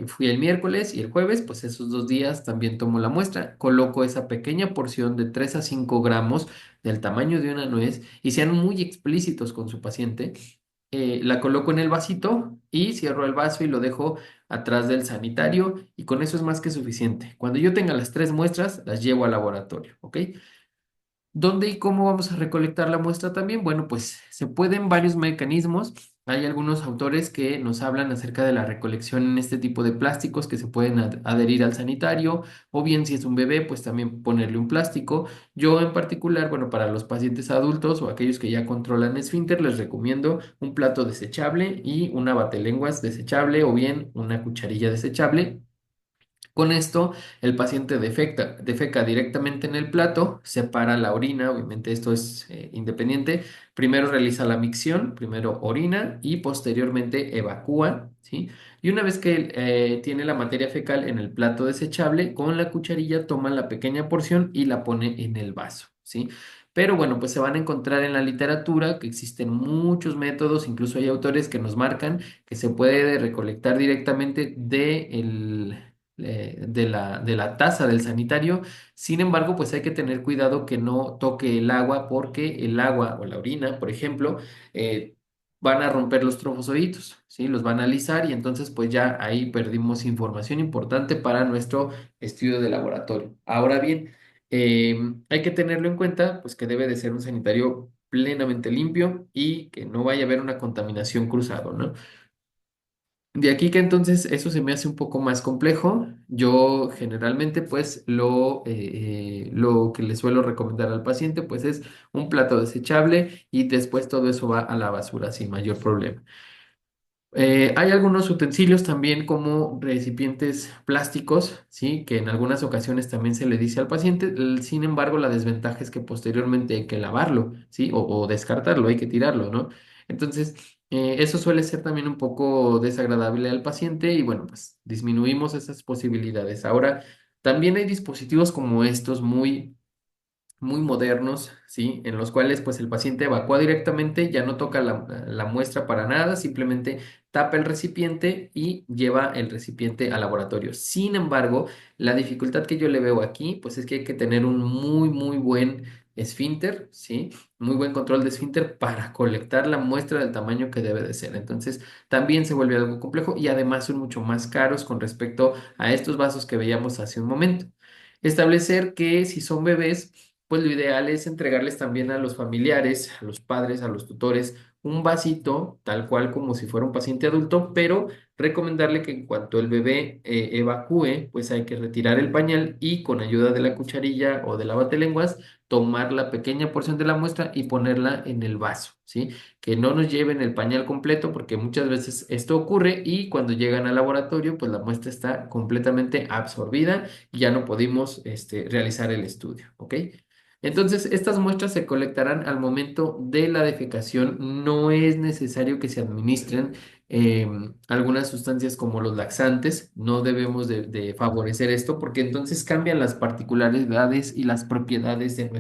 Fui el miércoles y el jueves, pues esos 2 días también tomo la muestra, coloco esa pequeña porción de 3 a 5 gramos del tamaño de una nuez y sean muy explícitos con su paciente, la coloco en el vasito y cierro el vaso y lo dejo atrás del sanitario y con eso es más que suficiente. Cuando yo tenga las tres muestras, las llevo al laboratorio, ¿ok? ¿Dónde y cómo vamos a recolectar la muestra también? Bueno, pues se pueden varios mecanismos. Hay algunos autores que nos hablan acerca de la recolección en este tipo de plásticos que se pueden adherir al sanitario, o bien si es un bebé, pues también ponerle un plástico. Yo en particular, bueno, para los pacientes adultos o aquellos que ya controlan esfínter, les recomiendo un plato desechable y una batelenguas desechable o bien una cucharilla desechable. Con esto, el paciente defeca directamente en el plato, separa la orina, obviamente esto es independiente. Primero realiza la micción, primero orina y posteriormente evacúa, ¿sí? Y una vez que tiene la materia fecal en el plato desechable, con la cucharilla toma la pequeña porción y la pone en el vaso, ¿sí? Pero bueno, pues se van a encontrar en la literatura que existen muchos métodos, incluso hay autores que nos marcan que se puede recolectar directamente de la taza del sanitario. Sin embargo, pues hay que tener cuidado que no toque el agua porque el agua o la orina, por ejemplo, eh, van a romper los trofosoritos, ¿sí? Los van a alisar y entonces pues ya ahí perdimos información importante para nuestro estudio de laboratorio. Ahora bien, hay que tenerlo en cuenta, pues que debe de ser un sanitario plenamente limpio y que no vaya a haber una contaminación cruzado, ¿no? De aquí que entonces eso se me hace un poco más complejo. Yo generalmente pues lo que le suelo recomendar al paciente pues es un plato desechable y después todo eso va a la basura sin mayor problema. Hay algunos utensilios también como recipientes plásticos, ¿sí? Que en algunas ocasiones también se le dice al paciente. Sin embargo, la desventaja es que posteriormente hay que lavarlo, ¿sí? O descartarlo, hay que tirarlo, ¿no? Entonces, eso suele ser también un poco desagradable al paciente y bueno, pues disminuimos esas posibilidades. Ahora, también hay dispositivos como estos muy modernos, ¿sí? En los cuales pues el paciente evacúa directamente, ya no toca la muestra para nada, simplemente tapa el recipiente y lleva el recipiente al laboratorio. Sin embargo, la dificultad que yo le veo aquí pues es que hay que tener un muy buen esfínter, ¿sí? Muy buen control de esfínter para colectar la muestra del tamaño que debe de ser. Entonces, también se vuelve algo complejo y además son mucho más caros con respecto a estos vasos que veíamos hace un momento. Establecer que si son bebés, pues lo ideal es entregarles también a los familiares, a los padres, a los tutores, un vasito, tal cual como si fuera un paciente adulto, pero recomendarle que en cuanto el bebé evacúe, pues hay que retirar el pañal y con ayuda de la cucharilla o de la batelenguas, tomar la pequeña porción de la muestra y ponerla en el vaso, ¿sí? Que no nos lleven el pañal completo porque muchas veces esto ocurre y cuando llegan al laboratorio, pues la muestra está completamente absorbida y ya no pudimos realizar el estudio, ¿ok? Entonces, estas muestras se colectarán al momento de la defecación. No es necesario que se administren algunas sustancias como los laxantes. No debemos de favorecer esto porque entonces cambian las particularidades y las propiedades de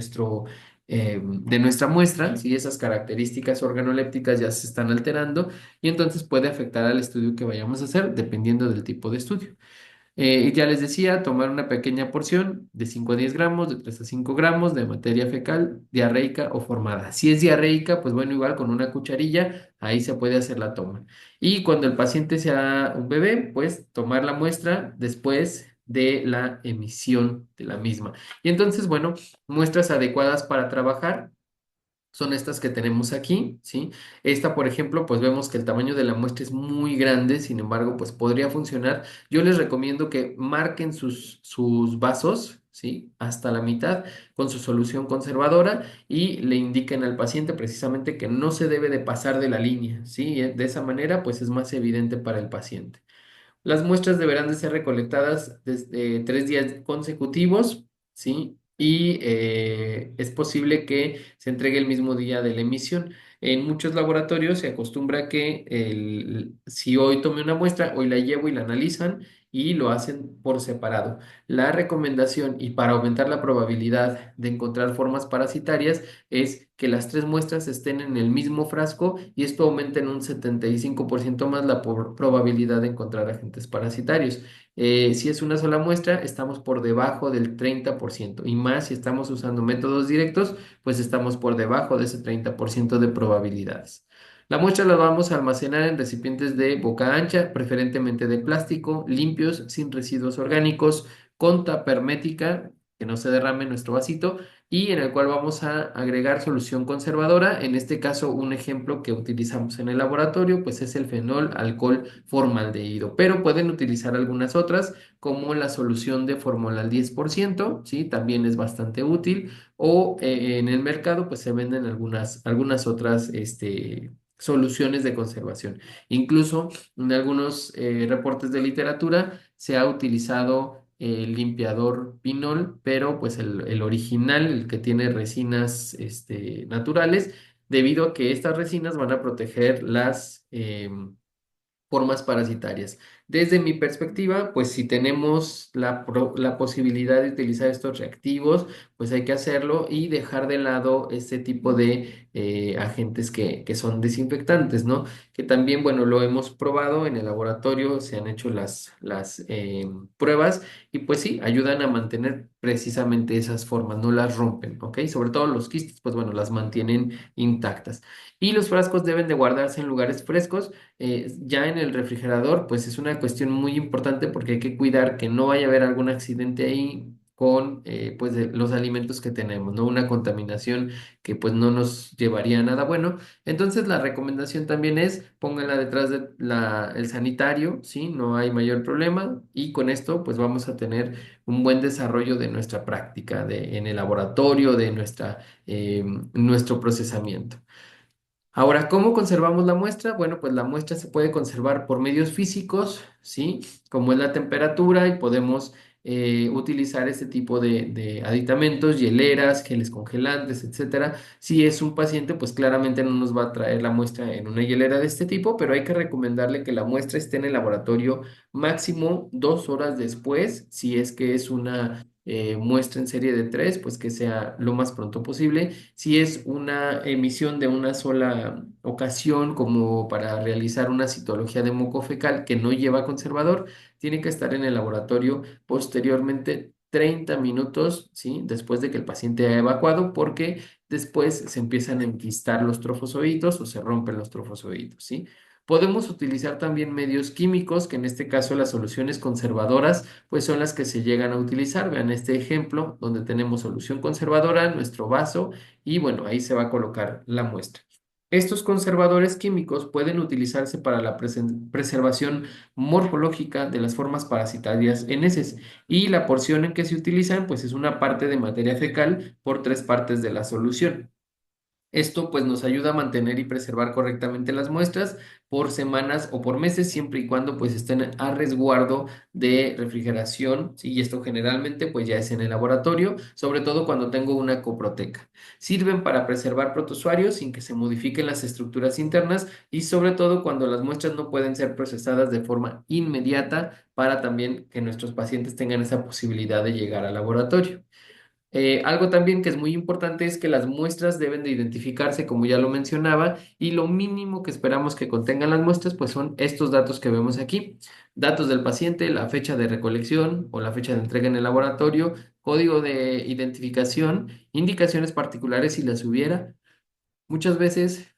nuestra muestra. Si esas características organolépticas ya se están alterando y entonces puede afectar al estudio que vayamos a hacer dependiendo del tipo de estudio. Y ya les decía, tomar una pequeña porción de 5 a 10 gramos, de 3 a 5 gramos de materia fecal, diarreica o formada. Si es diarreica, pues bueno, igual con una cucharilla, ahí se puede hacer la toma. Y cuando el paciente sea un bebé, pues tomar la muestra después de la emisión de la misma. Y entonces, bueno, muestras adecuadas para trabajar son estas que tenemos aquí, ¿sí? Esta, por ejemplo, pues vemos que el tamaño de la muestra es muy grande, sin embargo, pues podría funcionar. Yo les recomiendo que marquen sus vasos, ¿sí? Hasta la mitad con su solución conservadora y le indiquen al paciente precisamente que no se debe de pasar de la línea, ¿sí? De esa manera, pues es más evidente para el paciente. Las muestras deberán de ser recolectadas desde 3 días consecutivos, ¿sí? y es posible que se entregue el mismo día de la emisión. En muchos laboratorios se acostumbra que si hoy tomé una muestra, hoy la llevo y la analizan y lo hacen por separado. La recomendación y para aumentar la probabilidad de encontrar formas parasitarias es que las tres muestras estén en el mismo frasco y esto aumenta en un 75% más la probabilidad de encontrar agentes parasitarios. Si es una sola muestra, estamos por debajo del 30% y más si estamos usando métodos directos, pues estamos por debajo de ese 30% de probabilidades. La muestra la vamos a almacenar en recipientes de boca ancha, preferentemente de plástico, limpios, sin residuos orgánicos, con tapa hermética, que no se derrame en nuestro vasito, y en el cual vamos a agregar solución conservadora. En este caso, un ejemplo que utilizamos en el laboratorio, pues es el fenol alcohol formaldehído, pero pueden utilizar algunas otras, como la solución de fórmula al 10%, ¿sí? También es bastante útil, o en el mercado, pues se venden algunas otras, soluciones de conservación. Incluso en algunos reportes de literatura se ha utilizado el limpiador pinol, pero pues el original, el que tiene resinas naturales, debido a que estas resinas van a proteger las formas parasitarias. Desde mi perspectiva, pues si tenemos la posibilidad de utilizar estos reactivos, pues hay que hacerlo y dejar de lado este tipo de agentes que son desinfectantes, ¿no? Que también, bueno, lo hemos probado en el laboratorio, se han hecho las pruebas y pues sí, ayudan a mantener precisamente esas formas, no las rompen, ¿ok? Sobre todo los quistes, pues bueno, las mantienen intactas. Y los frascos deben de guardarse en lugares frescos. Ya en el refrigerador, pues es una cuestión muy importante porque hay que cuidar que no vaya a haber algún accidente ahí con pues los alimentos que tenemos, ¿no? Una contaminación que pues no nos llevaría a nada bueno. Entonces la recomendación también es pónganla detrás de el sanitario, ¿sí? No hay mayor problema y con esto pues vamos a tener un buen desarrollo de nuestra práctica en el laboratorio, de nuestro procesamiento. Ahora, ¿cómo conservamos la muestra? Bueno, pues la muestra se puede conservar por medios físicos, ¿sí? Como es la temperatura y podemos utilizar este tipo de aditamentos, hieleras, geles congelantes, etcétera. Si es un paciente, pues claramente no nos va a traer la muestra en una hielera de este tipo, pero hay que recomendarle que la muestra esté en el laboratorio máximo 2 horas después, si es que es una muestra en serie de tres, pues que sea lo más pronto posible. Si es una emisión de una sola ocasión, como para realizar una citología de moco fecal que no lleva conservador, tiene que estar en el laboratorio posteriormente 30 minutos, ¿sí? Después de que el paciente haya evacuado, porque después se empiezan a enquistar los trofozoitos o se rompen los trofozoitos, ¿sí? Podemos utilizar también medios químicos, que en este caso las soluciones conservadoras pues son las que se llegan a utilizar. Vean este ejemplo donde tenemos solución conservadora, nuestro vaso y bueno, ahí se va a colocar la muestra. Estos conservadores químicos pueden utilizarse para la preservación morfológica de las formas parasitarias en heces y la porción en que se utilizan pues es una parte de materia fecal por tres partes de la solución. Esto pues nos ayuda a mantener y preservar correctamente las muestras por semanas o por meses, siempre y cuando pues estén a resguardo de refrigeración, ¿sí? Y esto generalmente pues ya es en el laboratorio, sobre todo cuando tengo una coproteca. Sirven para preservar protozoarios sin que se modifiquen las estructuras internas y sobre todo cuando las muestras no pueden ser procesadas de forma inmediata para también que nuestros pacientes tengan esa posibilidad de llegar al laboratorio. Algo también que es muy importante es que las muestras deben de identificarse, como ya lo mencionaba, y lo mínimo que esperamos que contengan las muestras, pues son estos datos que vemos aquí. Datos del paciente, la fecha de recolección o la fecha de entrega en el laboratorio, código de identificación, indicaciones particulares si las hubiera. Muchas veces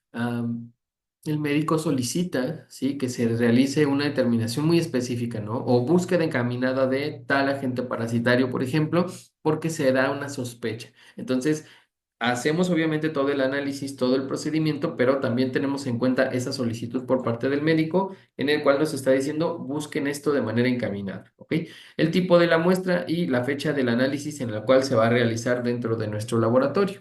el médico solicita, ¿sí? Que se realice una determinación muy específica, ¿no? O búsqueda encaminada de tal agente parasitario, por ejemplo, porque se da una sospecha. Entonces, hacemos obviamente todo el análisis, todo el procedimiento, pero también tenemos en cuenta esa solicitud por parte del médico en el cual nos está diciendo busquen esto de manera encaminada, ¿ok? El tipo de la muestra y la fecha del análisis en la cual se va a realizar dentro de nuestro laboratorio.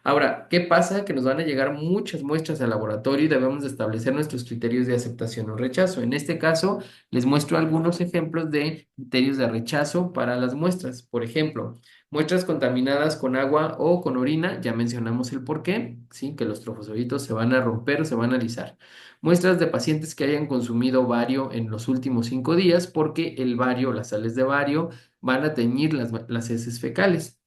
Ahora, ¿qué pasa? Que nos van a llegar muchas muestras al laboratorio y debemos de establecer nuestros criterios de aceptación o rechazo. En este caso, les muestro algunos ejemplos de criterios de rechazo para las muestras. Por ejemplo, Muestras contaminadas con agua o con orina, ya mencionamos el por qué, ¿sí? Que los trofozoitos se van a romper, se van a alisar. Muestras de pacientes que hayan consumido bario en los últimos 5 días, porque el bario, las sales de bario, van a teñir las heces fecales.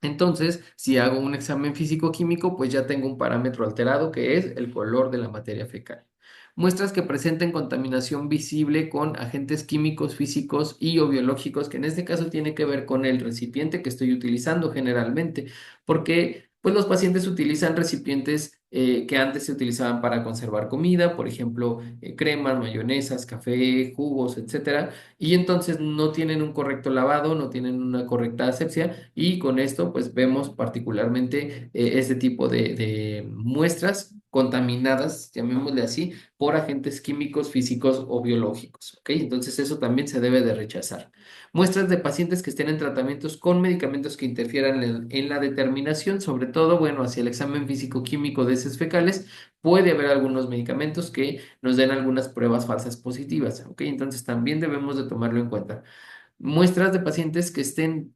Entonces, si hago un examen físico-químico, pues ya tengo un parámetro alterado que es el color de la materia fecal. Muestras que presenten contaminación visible con agentes químicos, físicos y o biológicos, que en este caso tiene que ver con el recipiente que estoy utilizando generalmente, porque pues los pacientes utilizan recipientes que antes se utilizaban para conservar comida, por ejemplo, cremas, mayonesas, café, jugos, etcétera, y entonces no tienen un correcto lavado, no tienen una correcta asepsia y con esto pues vemos particularmente este tipo de muestras contaminadas, llamémosle así, por agentes químicos, físicos o biológicos, ¿ok? Entonces eso también se debe de rechazar. Muestras de pacientes que estén en tratamientos con medicamentos que interfieran en la determinación, sobre todo, bueno, hacia el examen físico-químico de heces fecales, puede haber algunos medicamentos que nos den algunas pruebas falsas positivas, ¿ok? Entonces también debemos de tomarlo en cuenta. Muestras de pacientes que estén,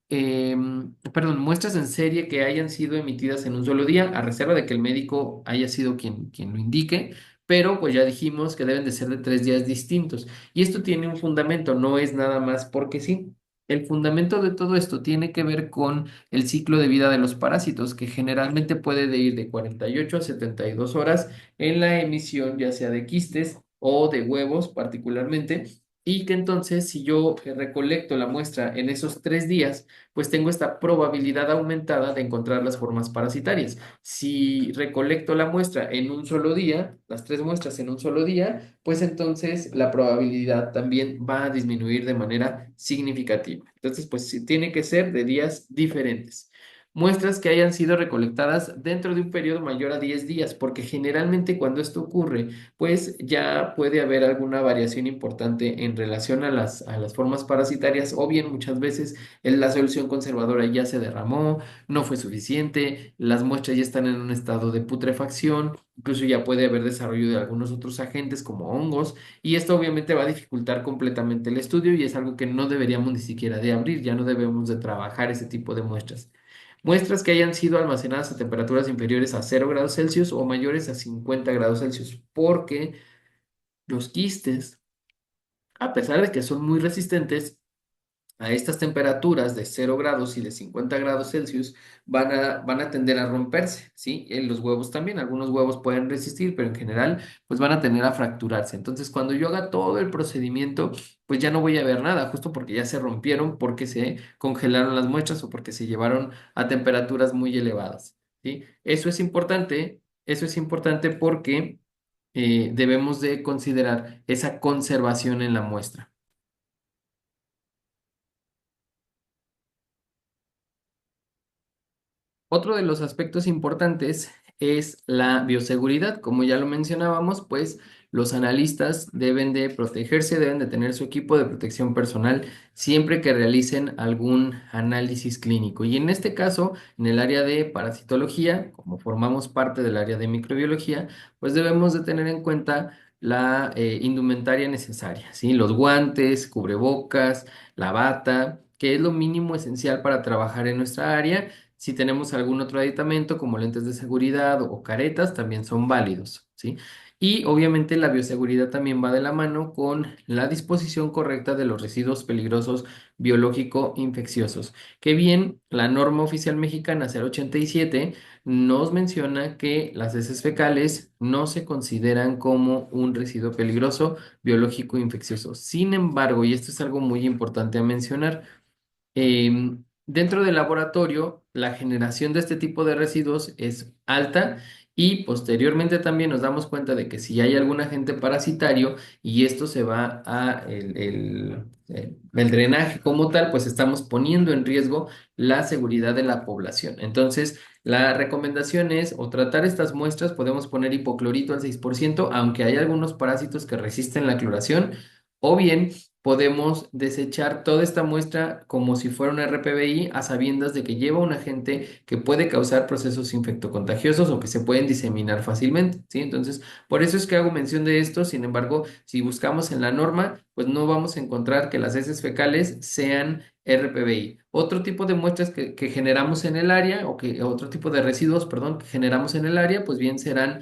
perdón, muestras en serie que hayan sido emitidas en un solo día, a reserva de que el médico haya sido quien lo indique, pero pues ya dijimos que deben de ser de 3 días distintos. Y esto tiene un fundamento, no es nada más porque sí. El fundamento de todo esto tiene que ver con el ciclo de vida de los parásitos, que generalmente puede de ir de 48 a 72 horas en la emisión, ya sea de quistes o de huevos particularmente, y que entonces si yo recolecto la muestra en esos 3 días, pues tengo esta probabilidad aumentada de encontrar las formas parasitarias. Si recolecto la muestra en un solo día, las 3 muestras en un solo día, pues entonces la probabilidad también va a disminuir de manera significativa. Entonces, pues sí, tiene que ser de días diferentes. Muestras que hayan sido recolectadas dentro de un periodo mayor a 10 días, porque generalmente cuando esto ocurre, pues ya puede haber alguna variación importante en relación a las formas parasitarias, o bien muchas veces la solución conservadora ya se derramó, no fue suficiente, las muestras ya están en un estado de putrefacción, incluso ya puede haber desarrollo de algunos otros agentes como hongos, y esto obviamente va a dificultar completamente el estudio y es algo que no deberíamos ni siquiera de abrir, ya no debemos de trabajar ese tipo de muestras. Muestras que hayan sido almacenadas a temperaturas inferiores a 0 °C o mayores a 50 grados Celsius, porque los quistes, a pesar de que son muy resistentes a estas temperaturas de 0 grados y de 50 grados Celsius, van a tender a romperse, ¿sí? Los huevos también, algunos huevos pueden resistir, pero en general, pues van a tender a fracturarse. Entonces, cuando yo haga todo el procedimiento, pues ya no voy a ver nada, justo porque ya se rompieron, porque se congelaron las muestras o porque se llevaron a temperaturas muy elevadas, ¿sí? Eso es importante porque debemos de considerar esa conservación en la muestra. Otro de los aspectos importantes es la bioseguridad. Como ya lo mencionábamos, pues los analistas deben de protegerse, deben de tener su equipo de protección personal siempre que realicen algún análisis clínico. Y en este caso, en el área de parasitología, como formamos parte del área de microbiología, pues debemos de tener en cuenta la indumentaria necesaria, ¿sí? Los guantes, cubrebocas, la bata, que es lo mínimo esencial para trabajar en nuestra área. Si tenemos algún otro aditamento como lentes de seguridad o caretas, también son válidos, ¿sí? Y obviamente la bioseguridad también va de la mano con la disposición correcta de los residuos peligrosos biológico-infecciosos. Que bien, la norma oficial mexicana 087 nos menciona que las heces fecales no se consideran como un residuo peligroso biológico-infeccioso. Sin embargo, y esto es algo muy importante a mencionar, dentro del laboratorio, la generación de este tipo de residuos es alta y posteriormente también nos damos cuenta de que si hay algún agente parasitario y esto se va a el drenaje como tal, pues estamos poniendo en riesgo la seguridad de la población. Entonces, la recomendación es o tratar estas muestras, podemos poner hipoclorito al 6%, aunque hay algunos parásitos que resisten la cloración, o bien podemos desechar toda esta muestra como si fuera una RPBI a sabiendas de que lleva un agente que puede causar procesos infectocontagiosos o que se pueden diseminar fácilmente, ¿sí? Entonces, por eso es que hago mención de esto. Sin embargo, si buscamos en la norma, pues no vamos a encontrar que las heces fecales sean RPBI. Otro tipo de muestras que generamos en el área, otro tipo de residuos, perdón, que generamos en el área, pues bien serán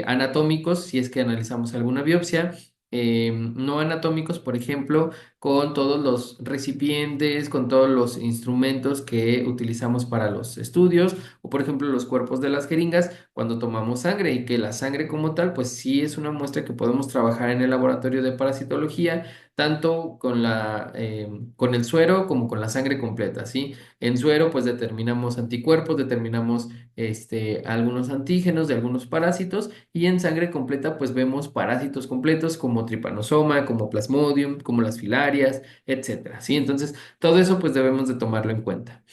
anatómicos, si es que analizamos alguna biopsia, no anatómicos, por ejemplo, con todos los recipientes, con todos los instrumentos que utilizamos para los estudios, o por ejemplo los cuerpos de las jeringas cuando tomamos sangre, y que la sangre como tal, pues sí es una muestra que podemos trabajar en el laboratorio de parasitología, tanto con el suero como con la sangre completa, ¿sí? En suero, pues determinamos anticuerpos, determinamos algunos antígenos de algunos parásitos, y en sangre completa, pues vemos parásitos completos como trypanosoma, como plasmodium, como las filarias, etcétera, ¿sí? Entonces, todo eso, pues debemos de tomarlo en cuenta.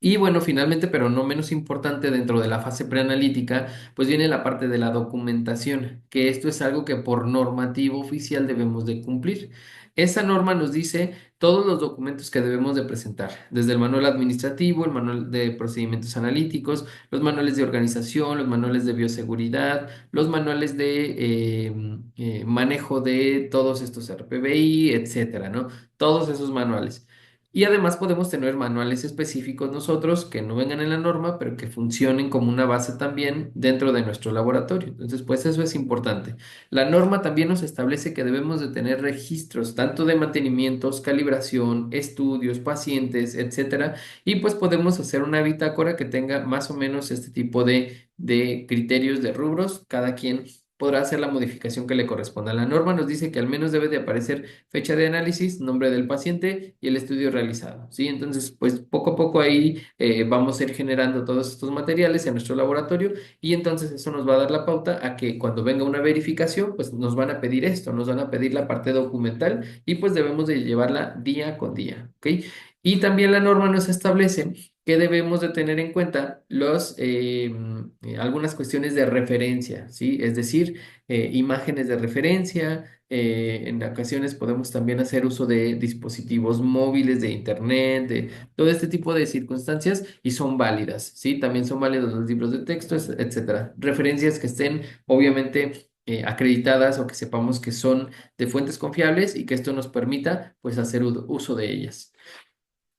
Y bueno, finalmente, pero no menos importante dentro de la fase preanalítica, pues viene la parte de la documentación, que esto es algo que por normativa oficial debemos de cumplir. Esa norma nos dice todos los documentos que debemos de presentar, desde el manual administrativo, el manual de procedimientos analíticos, los manuales de organización, los manuales de bioseguridad, los manuales de manejo de todos estos RPBI, etcétera, ¿no? Todos esos manuales. Y además podemos tener manuales específicos nosotros que no vengan en la norma, pero que funcionen como una base también dentro de nuestro laboratorio. Entonces, pues eso es importante. La norma también nos establece que debemos de tener registros, tanto de mantenimientos, calibración, estudios, pacientes, etcétera. Y pues podemos hacer una bitácora que tenga más o menos este tipo de criterios de rubros. Cada quien podrá hacer la modificación que le corresponda. La norma nos dice que al menos debe de aparecer fecha de análisis, nombre del paciente y el estudio realizado, ¿sí? Entonces, pues poco a poco ahí vamos a ir generando todos estos materiales en nuestro laboratorio, y entonces eso nos va a dar la pauta a que cuando venga una verificación, pues nos van a pedir esto, nos van a pedir la parte documental, y pues debemos de llevarla día con día, ¿ok? Y también la norma nos establece que debemos de tener en cuenta algunas cuestiones de referencia, ¿sí? Es decir, imágenes de referencia. En ocasiones podemos también hacer uso de dispositivos móviles, de internet, de todo este tipo de circunstancias, y son válidas, ¿sí? También son válidos los libros de texto, etcétera. Referencias que estén obviamente acreditadas, o que sepamos que son de fuentes confiables, y que esto nos permita pues hacer uso de ellas.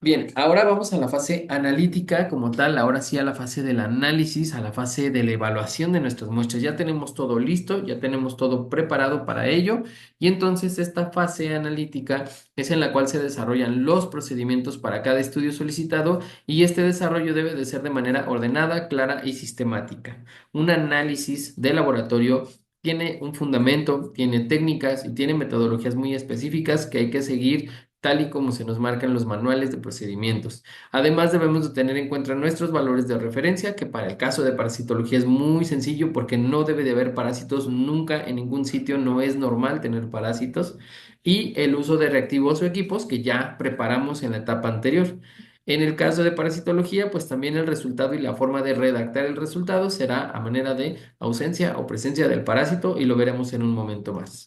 Bien, ahora vamos a la fase analítica como tal, ahora sí a la fase del análisis, a la fase de la evaluación de nuestras muestras. Ya tenemos todo listo, ya tenemos todo preparado para ello, y entonces esta fase analítica es en la cual se desarrollan los procedimientos para cada estudio solicitado, y este desarrollo debe de ser de manera ordenada, clara y sistemática. Un análisis de laboratorio tiene un fundamento, tiene técnicas y tiene metodologías muy específicas que hay que seguir tal y como se nos marcan los manuales de procedimientos. Además, debemos de tener en cuenta nuestros valores de referencia, que para el caso de parasitología es muy sencillo porque no debe de haber parásitos nunca en ningún sitio, no es normal tener parásitos, y el uso de reactivos o equipos que ya preparamos en la etapa anterior. En el caso de parasitología, pues también el resultado y la forma de redactar el resultado será a manera de ausencia o presencia del parásito, y lo veremos en un momento más.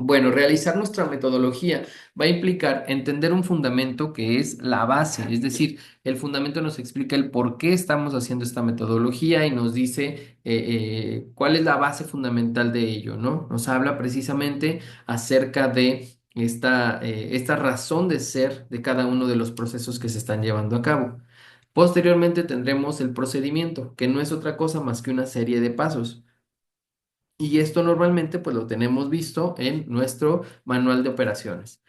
Bueno, realizar nuestra metodología va a implicar entender un fundamento que es la base, es decir, el fundamento nos explica el por qué estamos haciendo esta metodología, y nos dice cuál es la base fundamental de ello, ¿no? Nos habla precisamente acerca de esta razón de ser de cada uno de los procesos que se están llevando a cabo. Posteriormente tendremos el procedimiento, que no es otra cosa más que una serie de pasos. Y esto normalmente pues lo tenemos visto en nuestro manual de operaciones.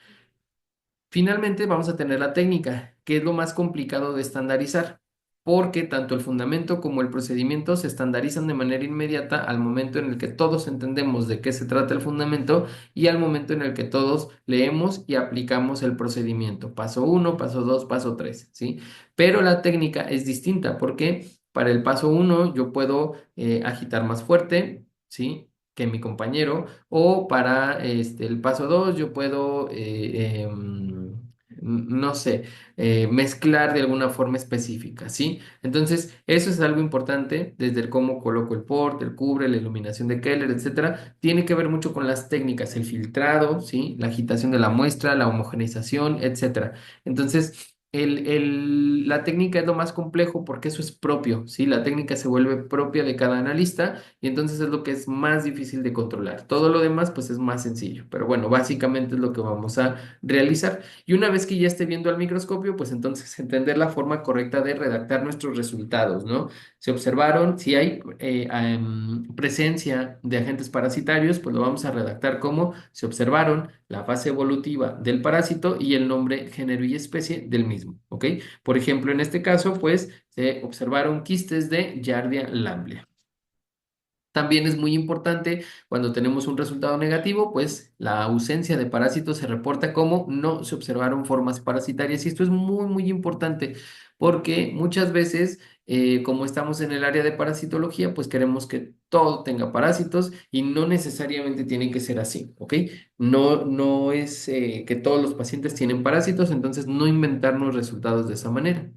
Finalmente vamos a tener la técnica, que es lo más complicado de estandarizar, porque tanto el fundamento como el procedimiento se estandarizan de manera inmediata al momento en el que todos entendemos de qué se trata el fundamento, y al momento en el que todos leemos y aplicamos el procedimiento. Paso uno, paso 2, paso 3, ¿sí? Pero la técnica es distinta porque para el paso uno yo puedo agitar más fuerte, ¿sí? Que mi compañero, o para el paso 2 yo puedo no sé, mezclar de alguna forma específica, ¿sí? Entonces, eso es algo importante, desde el cómo coloco el port, el cubre, la iluminación de Keller, etcétera. Tiene que ver mucho con las técnicas, el filtrado, ¿sí? La agitación de la muestra, la homogeneización, etcétera. Entonces, la técnica es lo más complejo porque eso es propio, ¿sí? La técnica se vuelve propia de cada analista y entonces es lo que es más difícil de controlar. Todo lo demás, pues es más sencillo, pero bueno, básicamente es lo que vamos a realizar. Y una vez que ya esté viendo al microscopio, pues entonces entender la forma correcta de redactar nuestros resultados, ¿no? Se observaron, si hay presencia de agentes parasitarios, pues lo vamos a redactar como se observaron la fase evolutiva del parásito y el nombre, género y especie del mismo, ¿ok? Por ejemplo, en este caso, pues se observaron quistes de Giardia lamblia. También es muy importante cuando tenemos un resultado negativo, pues la ausencia de parásitos se reporta como no se observaron formas parasitarias. Y esto es muy, muy importante porque muchas veces, como estamos en el área de parasitología, pues queremos que todo tenga parásitos y no necesariamente tiene que ser así, ¿ok? No, no es que todos los pacientes tienen parásitos, entonces no inventarnos resultados de esa manera.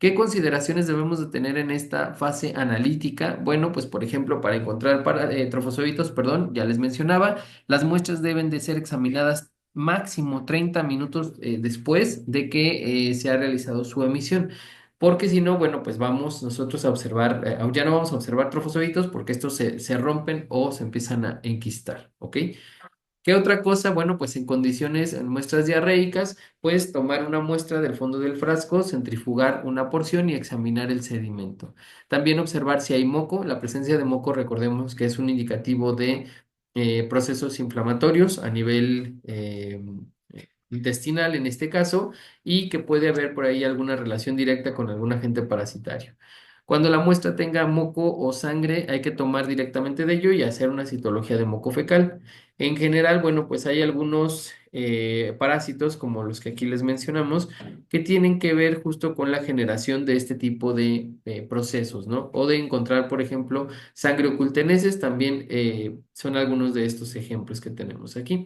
¿Qué consideraciones debemos de tener en esta fase analítica? Bueno, pues por ejemplo, para encontrar trofozoitos, perdón, ya les mencionaba, las muestras deben de ser examinadas máximo 30 minutos después de que se ha realizado su emisión. Porque si no, bueno, pues vamos nosotros a observar, ya no vamos a observar trofozoitos porque estos se rompen o se empiezan a enquistar, ¿ok? ¿Qué otra cosa? Bueno, pues en condiciones, en muestras diarreicas, pues tomar una muestra del fondo del frasco, centrifugar una porción y examinar el sedimento. También observar si hay moco. La presencia de moco, recordemos que es un indicativo de procesos inflamatorios a nivel intestinal en este caso y que puede haber por ahí alguna relación directa con algún agente parasitario. Cuando la muestra tenga moco o sangre, hay que tomar directamente de ello y hacer una citología de moco fecal. En general, bueno, pues hay algunos parásitos, como los que aquí les mencionamos, que tienen que ver justo con la generación de este tipo de procesos, ¿no? O de encontrar, por ejemplo, sangre oculteneses, también son algunos de estos ejemplos que tenemos aquí.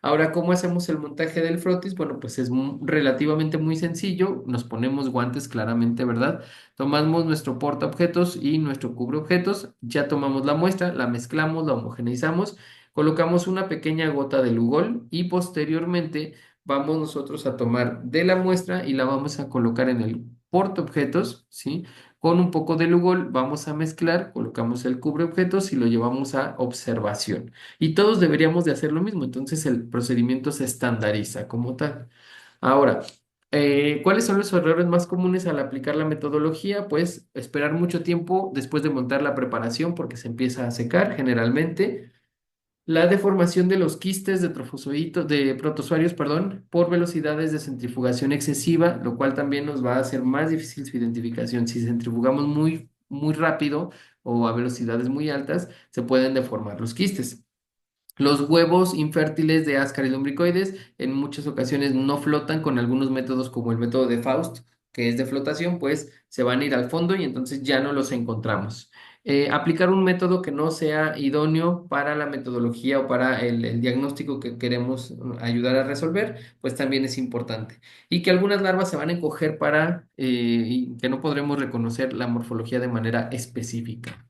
Ahora, ¿cómo hacemos el montaje del frotis? Bueno, pues es relativamente muy sencillo. Nos ponemos guantes claramente, ¿verdad? Tomamos nuestro portaobjetos y nuestro cubreobjetos. Ya tomamos la muestra, la mezclamos, la homogeneizamos, colocamos una pequeña gota de Lugol y posteriormente vamos nosotros a tomar de la muestra y la vamos a colocar en el portaobjetos, ¿sí? Con un poco de Lugol vamos a mezclar, colocamos el cubreobjetos y lo llevamos a observación. Y todos deberíamos de hacer lo mismo, entonces el procedimiento se estandariza como tal. Ahora, ¿cuáles son los errores más comunes al aplicar la metodología? Pues esperar mucho tiempo después de montar la preparación porque se empieza a secar generalmente. La deformación de los quistes de trofozoitos, de protozoarios, perdón, por velocidades de centrifugación excesiva, lo cual también nos va a hacer más difícil su identificación. Si centrifugamos muy, muy rápido o a velocidades muy altas, se pueden deformar los quistes. Los huevos infértiles de Ascaris lumbricoides en muchas ocasiones no flotan con algunos métodos como el método de Faust, que es de flotación, pues se van a ir al fondo y entonces ya no los encontramos. Aplicar un método que no sea idóneo para la metodología o para el diagnóstico que queremos ayudar a resolver, pues también es importante. Y que algunas larvas se van a encoger y que no podremos reconocer la morfología de manera específica.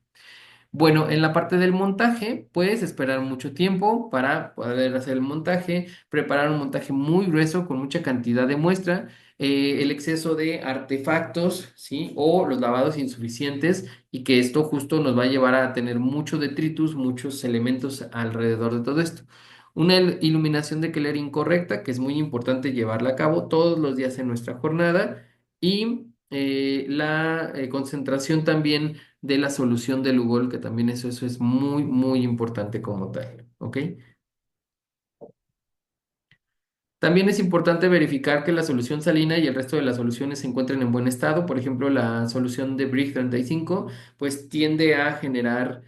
Bueno, en la parte del montaje, puedes esperar mucho tiempo para poder hacer el montaje, preparar un montaje muy grueso con mucha cantidad de muestra, el exceso de artefactos, ¿sí? O los lavados insuficientes y que esto justo nos va a llevar a tener mucho detritus, muchos elementos alrededor de todo esto. Una iluminación de Keller incorrecta, que es muy importante llevarla a cabo todos los días en nuestra jornada y la concentración también de la solución del Lugol, que también eso es muy, muy importante como tal, ¿ok? También es importante verificar que la solución salina y el resto de las soluciones se encuentren en buen estado. Por ejemplo, la solución de Brigg 35 pues tiende a generar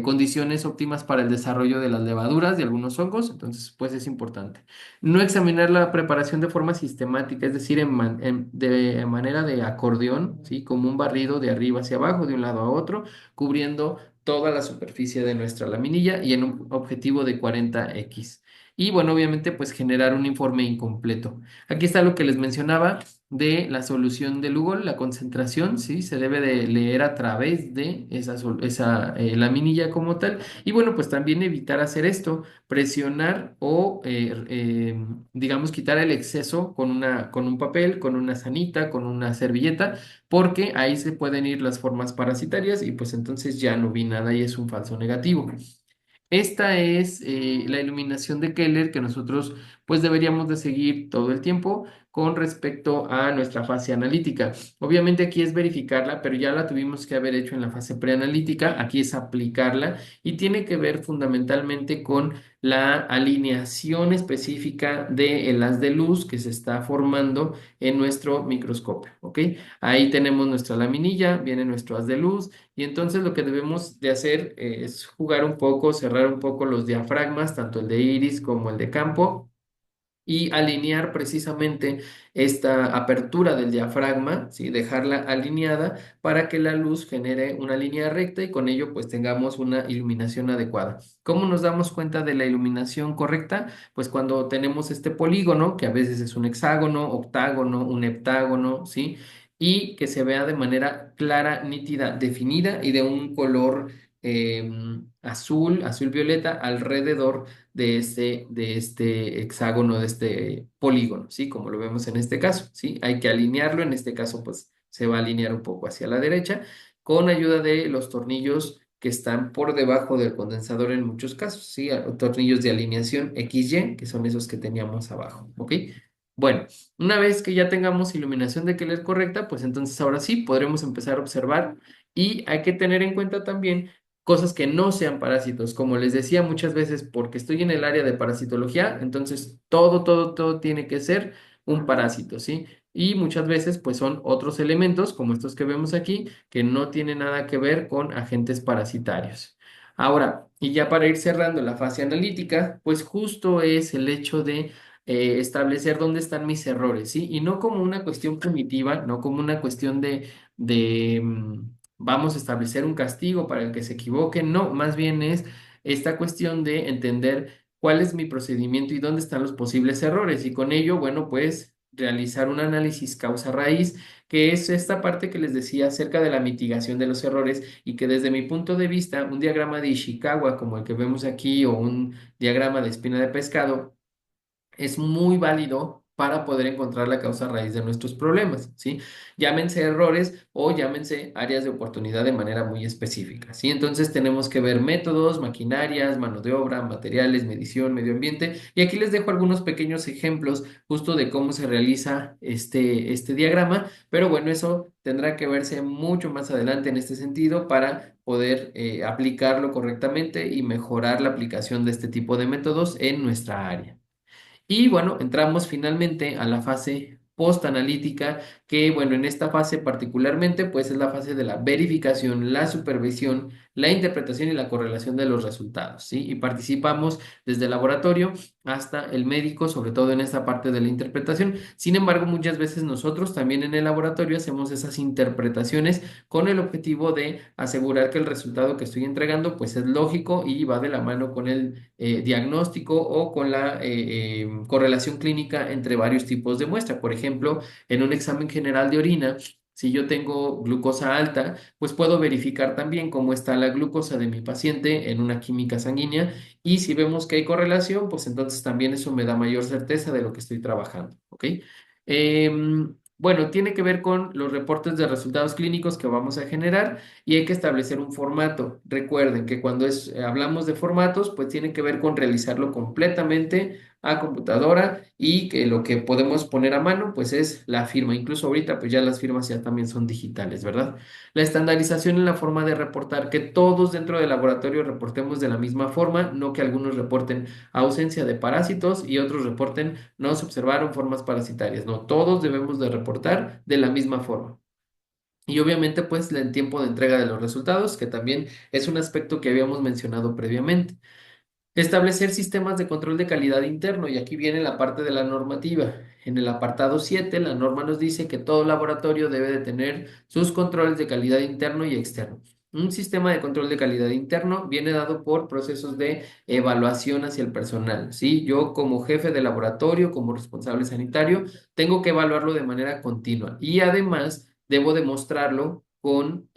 condiciones óptimas para el desarrollo de las levaduras de algunos hongos, entonces pues es importante. No examinar la preparación de forma sistemática, es decir, de manera de acordeón, ¿sí? Como un barrido de arriba hacia abajo, de un lado a otro, cubriendo toda la superficie de nuestra laminilla y en un objetivo de 40x. y bueno, obviamente pues generar un informe incompleto. Aquí está lo que les mencionaba de la solución de Lugol, la concentración, ¿sí? Se debe de leer a través de esa laminilla como tal. Y bueno, pues también evitar hacer esto, presionar o, digamos, quitar el exceso con un papel, con una sanita, con una servilleta, porque ahí se pueden ir las formas parasitarias y pues entonces ya no vi nada y es un falso negativo. Esta es la iluminación de Keller que nosotros pues deberíamos de seguir todo el tiempo con respecto a nuestra fase analítica. Obviamente aquí es verificarla, pero ya la tuvimos que haber hecho en la fase preanalítica. Aquí es aplicarla y tiene que ver fundamentalmente con la alineación específica de el haz de luz que se está formando en nuestro microscopio, ¿ok? Ahí tenemos nuestra laminilla, viene nuestro haz de luz. Y entonces lo que debemos de hacer es jugar un poco, cerrar un poco los diafragmas, tanto el de iris como el de campo, y alinear precisamente esta apertura del diafragma, ¿sí? Dejarla alineada para que la luz genere una línea recta y con ello pues tengamos una iluminación adecuada. ¿Cómo nos damos cuenta de la iluminación correcta? Pues cuando tenemos este polígono, que a veces es un hexágono, octágono, un heptágono, ¿sí? Y que se vea de manera clara, nítida, definida y de un color azul, azul violeta alrededor de este hexágono, de este polígono, ¿sí? Como lo vemos en este caso, ¿sí? Hay que alinearlo, en este caso, pues se va a alinear un poco hacia la derecha con ayuda de los tornillos que están por debajo del condensador en muchos casos, ¿sí? Tornillos de alineación XY, que son esos que teníamos abajo, ¿ok? Bueno, una vez que ya tengamos iluminación de Keller correcta, pues entonces ahora sí podremos empezar a observar y hay que tener en cuenta también cosas que no sean parásitos. Como les decía muchas veces, porque estoy en el área de parasitología, entonces todo tiene que ser un parásito, ¿sí? Y muchas veces, pues son otros elementos, como estos que vemos aquí, que no tienen nada que ver con agentes parasitarios. Ahora, y ya para ir cerrando la fase analítica, pues justo es el hecho de establecer dónde están mis errores, ¿sí? Y no como una cuestión primitiva, no como una cuestión de vamos a establecer un castigo para el que se equivoque. No, más bien es esta cuestión de entender cuál es mi procedimiento y dónde están los posibles errores. Y con ello, bueno, pues realizar un análisis causa-raíz, que es esta parte que les decía acerca de la mitigación de los errores y que desde mi punto de vista, un diagrama de Ishikawa como el que vemos aquí o un diagrama de espina de pescado, es muy válido para poder encontrar la causa raíz de nuestros problemas, ¿sí? Llámense errores o llámense áreas de oportunidad de manera muy específica, ¿sí? Entonces tenemos que ver métodos, maquinarias, mano de obra, materiales, medición, medio ambiente. Y aquí les dejo algunos pequeños ejemplos justo de cómo se realiza este diagrama, pero bueno, eso tendrá que verse mucho más adelante en este sentido para poder aplicarlo correctamente y mejorar la aplicación de este tipo de métodos en nuestra área. Y bueno, entramos finalmente a la fase post-analítica, que bueno, en esta fase particularmente, pues es la fase de la verificación, la supervisión, la interpretación y la correlación de los resultados, ¿sí? Y participamos desde el laboratorio hasta el médico, sobre todo en esta parte de la interpretación. Sin embargo, muchas veces nosotros también en el laboratorio hacemos esas interpretaciones con el objetivo de asegurar que el resultado que estoy entregando, pues es lógico y va de la mano con el diagnóstico o con la correlación clínica entre varios tipos de muestra. Por ejemplo, en un examen general de orina, si yo tengo glucosa alta, pues puedo verificar también cómo está la glucosa de mi paciente en una química sanguínea y si vemos que hay correlación, pues entonces también eso me da mayor certeza de lo que estoy trabajando, ¿ok? Bueno, tiene que ver con los reportes de resultados clínicos que vamos a generar y hay que establecer un formato. Recuerden que cuando hablamos de formatos, pues tiene que ver con realizarlo completamente a computadora y que lo que podemos poner a mano, pues es la firma. Incluso ahorita, pues ya las firmas ya también son digitales, ¿verdad? La estandarización en la forma de reportar, que todos dentro del laboratorio reportemos de la misma forma, no que algunos reporten ausencia de parásitos y otros reporten no se observaron formas parasitarias. No, todos debemos de reportar de la misma forma. Y obviamente, pues, el tiempo de entrega de los resultados, que también es un aspecto que habíamos mencionado previamente. Establecer sistemas de control de calidad interno, y aquí viene la parte de la normativa. En el apartado 7 la norma nos dice que todo laboratorio debe de tener sus controles de calidad interno y externo. Un sistema de control de calidad interno viene dado por procesos de evaluación hacia el personal, ¿sí? Yo como jefe de laboratorio, como responsable sanitario, tengo que evaluarlo de manera continua y además debo demostrarlo con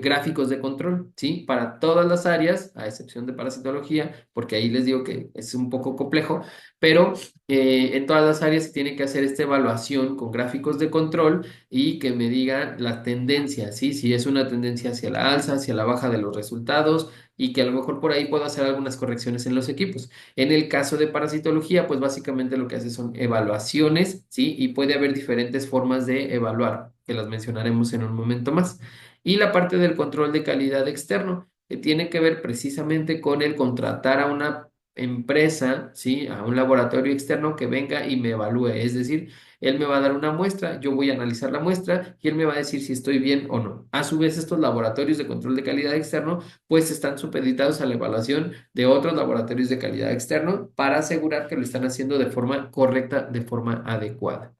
gráficos de control, ¿sí? Para todas las áreas, a excepción de parasitología, porque ahí les digo que es un poco complejo, pero en todas las áreas se tiene que hacer esta evaluación con gráficos de control y que me diga la tendencia, ¿sí? Si es una tendencia hacia la alza, hacia la baja de los resultados y que a lo mejor por ahí puedo hacer algunas correcciones en los equipos. En el caso de parasitología, pues básicamente lo que hace son evaluaciones, ¿sí? Y puede haber diferentes formas de evaluar, que las mencionaremos en un momento más. Y la parte del control de calidad externo, que tiene que ver precisamente con el contratar a una empresa, ¿sí? A un laboratorio externo que venga y me evalúe, es decir, él me va a dar una muestra, yo voy a analizar la muestra y él me va a decir si estoy bien o no. A su vez, estos laboratorios de control de calidad externo, pues están supeditados a la evaluación de otros laboratorios de calidad externo para asegurar que lo están haciendo de forma correcta, de forma adecuada.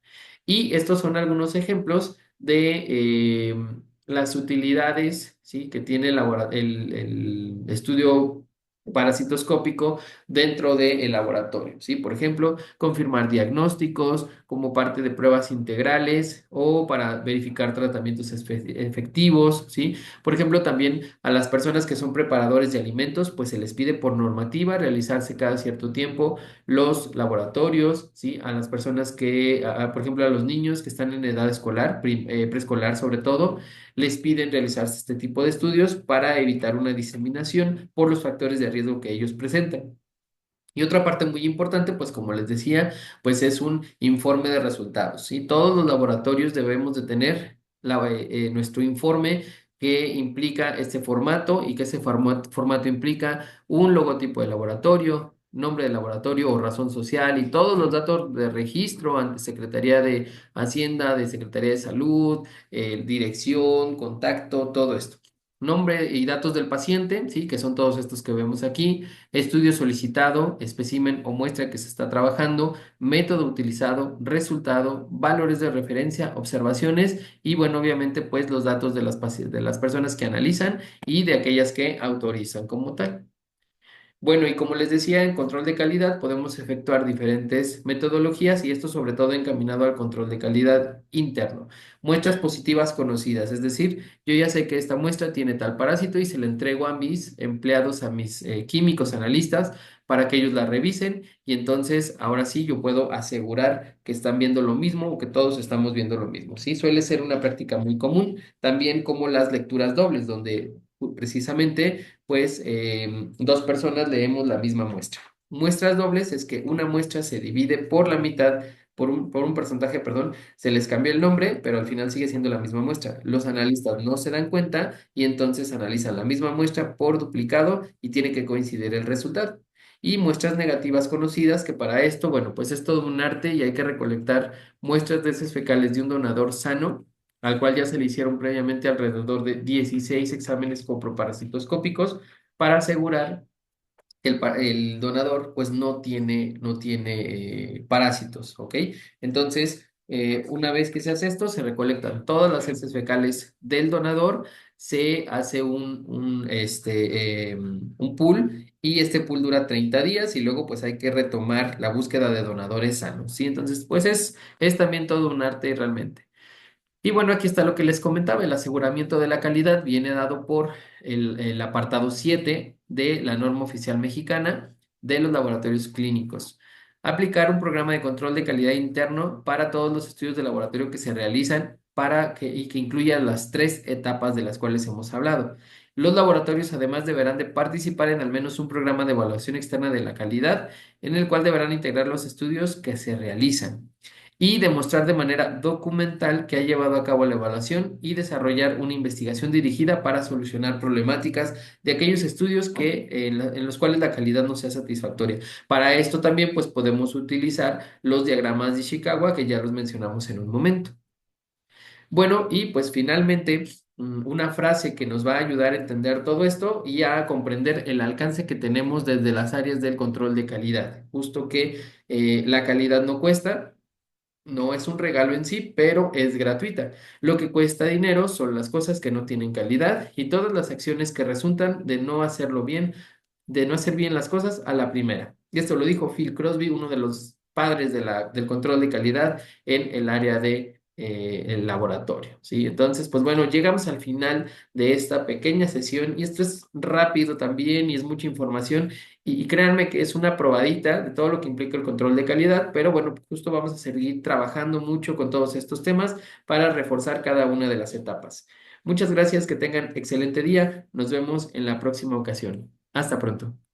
Y estos son algunos ejemplos de las utilidades, ¿sí? Que tiene el estudio parasitoscópico dentro del laboratorio, ¿sí? Por ejemplo, confirmar diagnósticos como parte de pruebas integrales o para verificar tratamientos efectivos, ¿sí? Por ejemplo, también a las personas que son preparadores de alimentos, pues se les pide por normativa realizarse cada cierto tiempo los laboratorios, ¿sí? A las personas que, por ejemplo, a los niños que están en edad escolar, preescolar sobre todo, les piden realizarse este tipo de estudios para evitar una diseminación por los factores de riesgo que ellos presentan. Y otra parte muy importante, pues como les decía, pues es un informe de resultados, ¿sí? Todos los laboratorios debemos de tener nuestro informe que implica este formato y que ese formato implica un logotipo de laboratorio, nombre de laboratorio o razón social y todos los datos de registro ante Secretaría de Hacienda, de Secretaría de Salud, dirección, contacto, todo esto. Nombre y datos del paciente, ¿sí? Que son todos estos que vemos aquí, estudio solicitado, espécimen o muestra que se está trabajando, método utilizado, resultado, valores de referencia, observaciones y bueno, obviamente pues los datos de de las personas que analizan y de aquellas que autorizan como tal. Bueno, y como les decía, en control de calidad podemos efectuar diferentes metodologías y esto sobre todo encaminado al control de calidad interno. Muestras positivas conocidas, es decir, yo ya sé que esta muestra tiene tal parásito y se la entrego a mis empleados, a mis químicos analistas para que ellos la revisen y entonces ahora sí yo puedo asegurar que están viendo lo mismo o que todos estamos viendo lo mismo, ¿sí? Suele ser una práctica muy común, también como las lecturas dobles, donde precisamente pues dos personas leemos la misma muestra. Muestras dobles es que una muestra se divide por la mitad, por un porcentaje, perdón, se les cambia el nombre, pero al final sigue siendo la misma muestra. Los analistas no se dan cuenta y entonces analizan la misma muestra por duplicado y tiene que coincidir el resultado. Y muestras negativas conocidas, que para esto, bueno, pues es todo un arte y hay que recolectar muestras de heces fecales de un donador sano al cual ya se le hicieron previamente alrededor de 16 exámenes coproparasitoscópicos para asegurar que el donador pues no tiene parásitos, ¿ok? Entonces, una vez que se hace esto, se recolectan todas las heces fecales del donador, se hace un pool y este pool dura 30 días y luego pues hay que retomar la búsqueda de donadores sanos, ¿sí? Entonces, pues es también todo un arte realmente. Y bueno, aquí está lo que les comentaba, el aseguramiento de la calidad viene dado por el apartado 7 de la norma oficial mexicana de los laboratorios clínicos. Aplicar un programa de control de calidad interno para todos los estudios de laboratorio que se realizan y que incluya las tres etapas de las cuales hemos hablado. Los laboratorios además deberán de participar en al menos un programa de evaluación externa de la calidad en el cual deberán integrar los estudios que se realizan y demostrar de manera documental que ha llevado a cabo la evaluación y desarrollar una investigación dirigida para solucionar problemáticas de aquellos estudios en los cuales la calidad no sea satisfactoria. Para esto también pues podemos utilizar los diagramas de Ishikawa que ya los mencionamos en un momento. Bueno, y pues finalmente una frase que nos va a ayudar a entender todo esto y a comprender el alcance que tenemos desde las áreas del control de calidad. Justo que la calidad no cuesta, No es un regalo en sí, pero es gratuita. Lo que cuesta dinero son las cosas que no tienen calidad y todas las acciones que resultan de no hacerlo bien, de no hacer bien las cosas a la primera. Y esto lo dijo Phil Crosby, uno de los padres del control de calidad en el área de el laboratorio, ¿sí? Entonces, pues bueno, llegamos al final de esta pequeña sesión y esto es rápido también y es mucha información y créanme que es una probadita de todo lo que implica el control de calidad, pero bueno, justo vamos a seguir trabajando mucho con todos estos temas para reforzar cada una de las etapas. Muchas gracias, que tengan excelente día. Nos vemos en la próxima ocasión. Hasta pronto.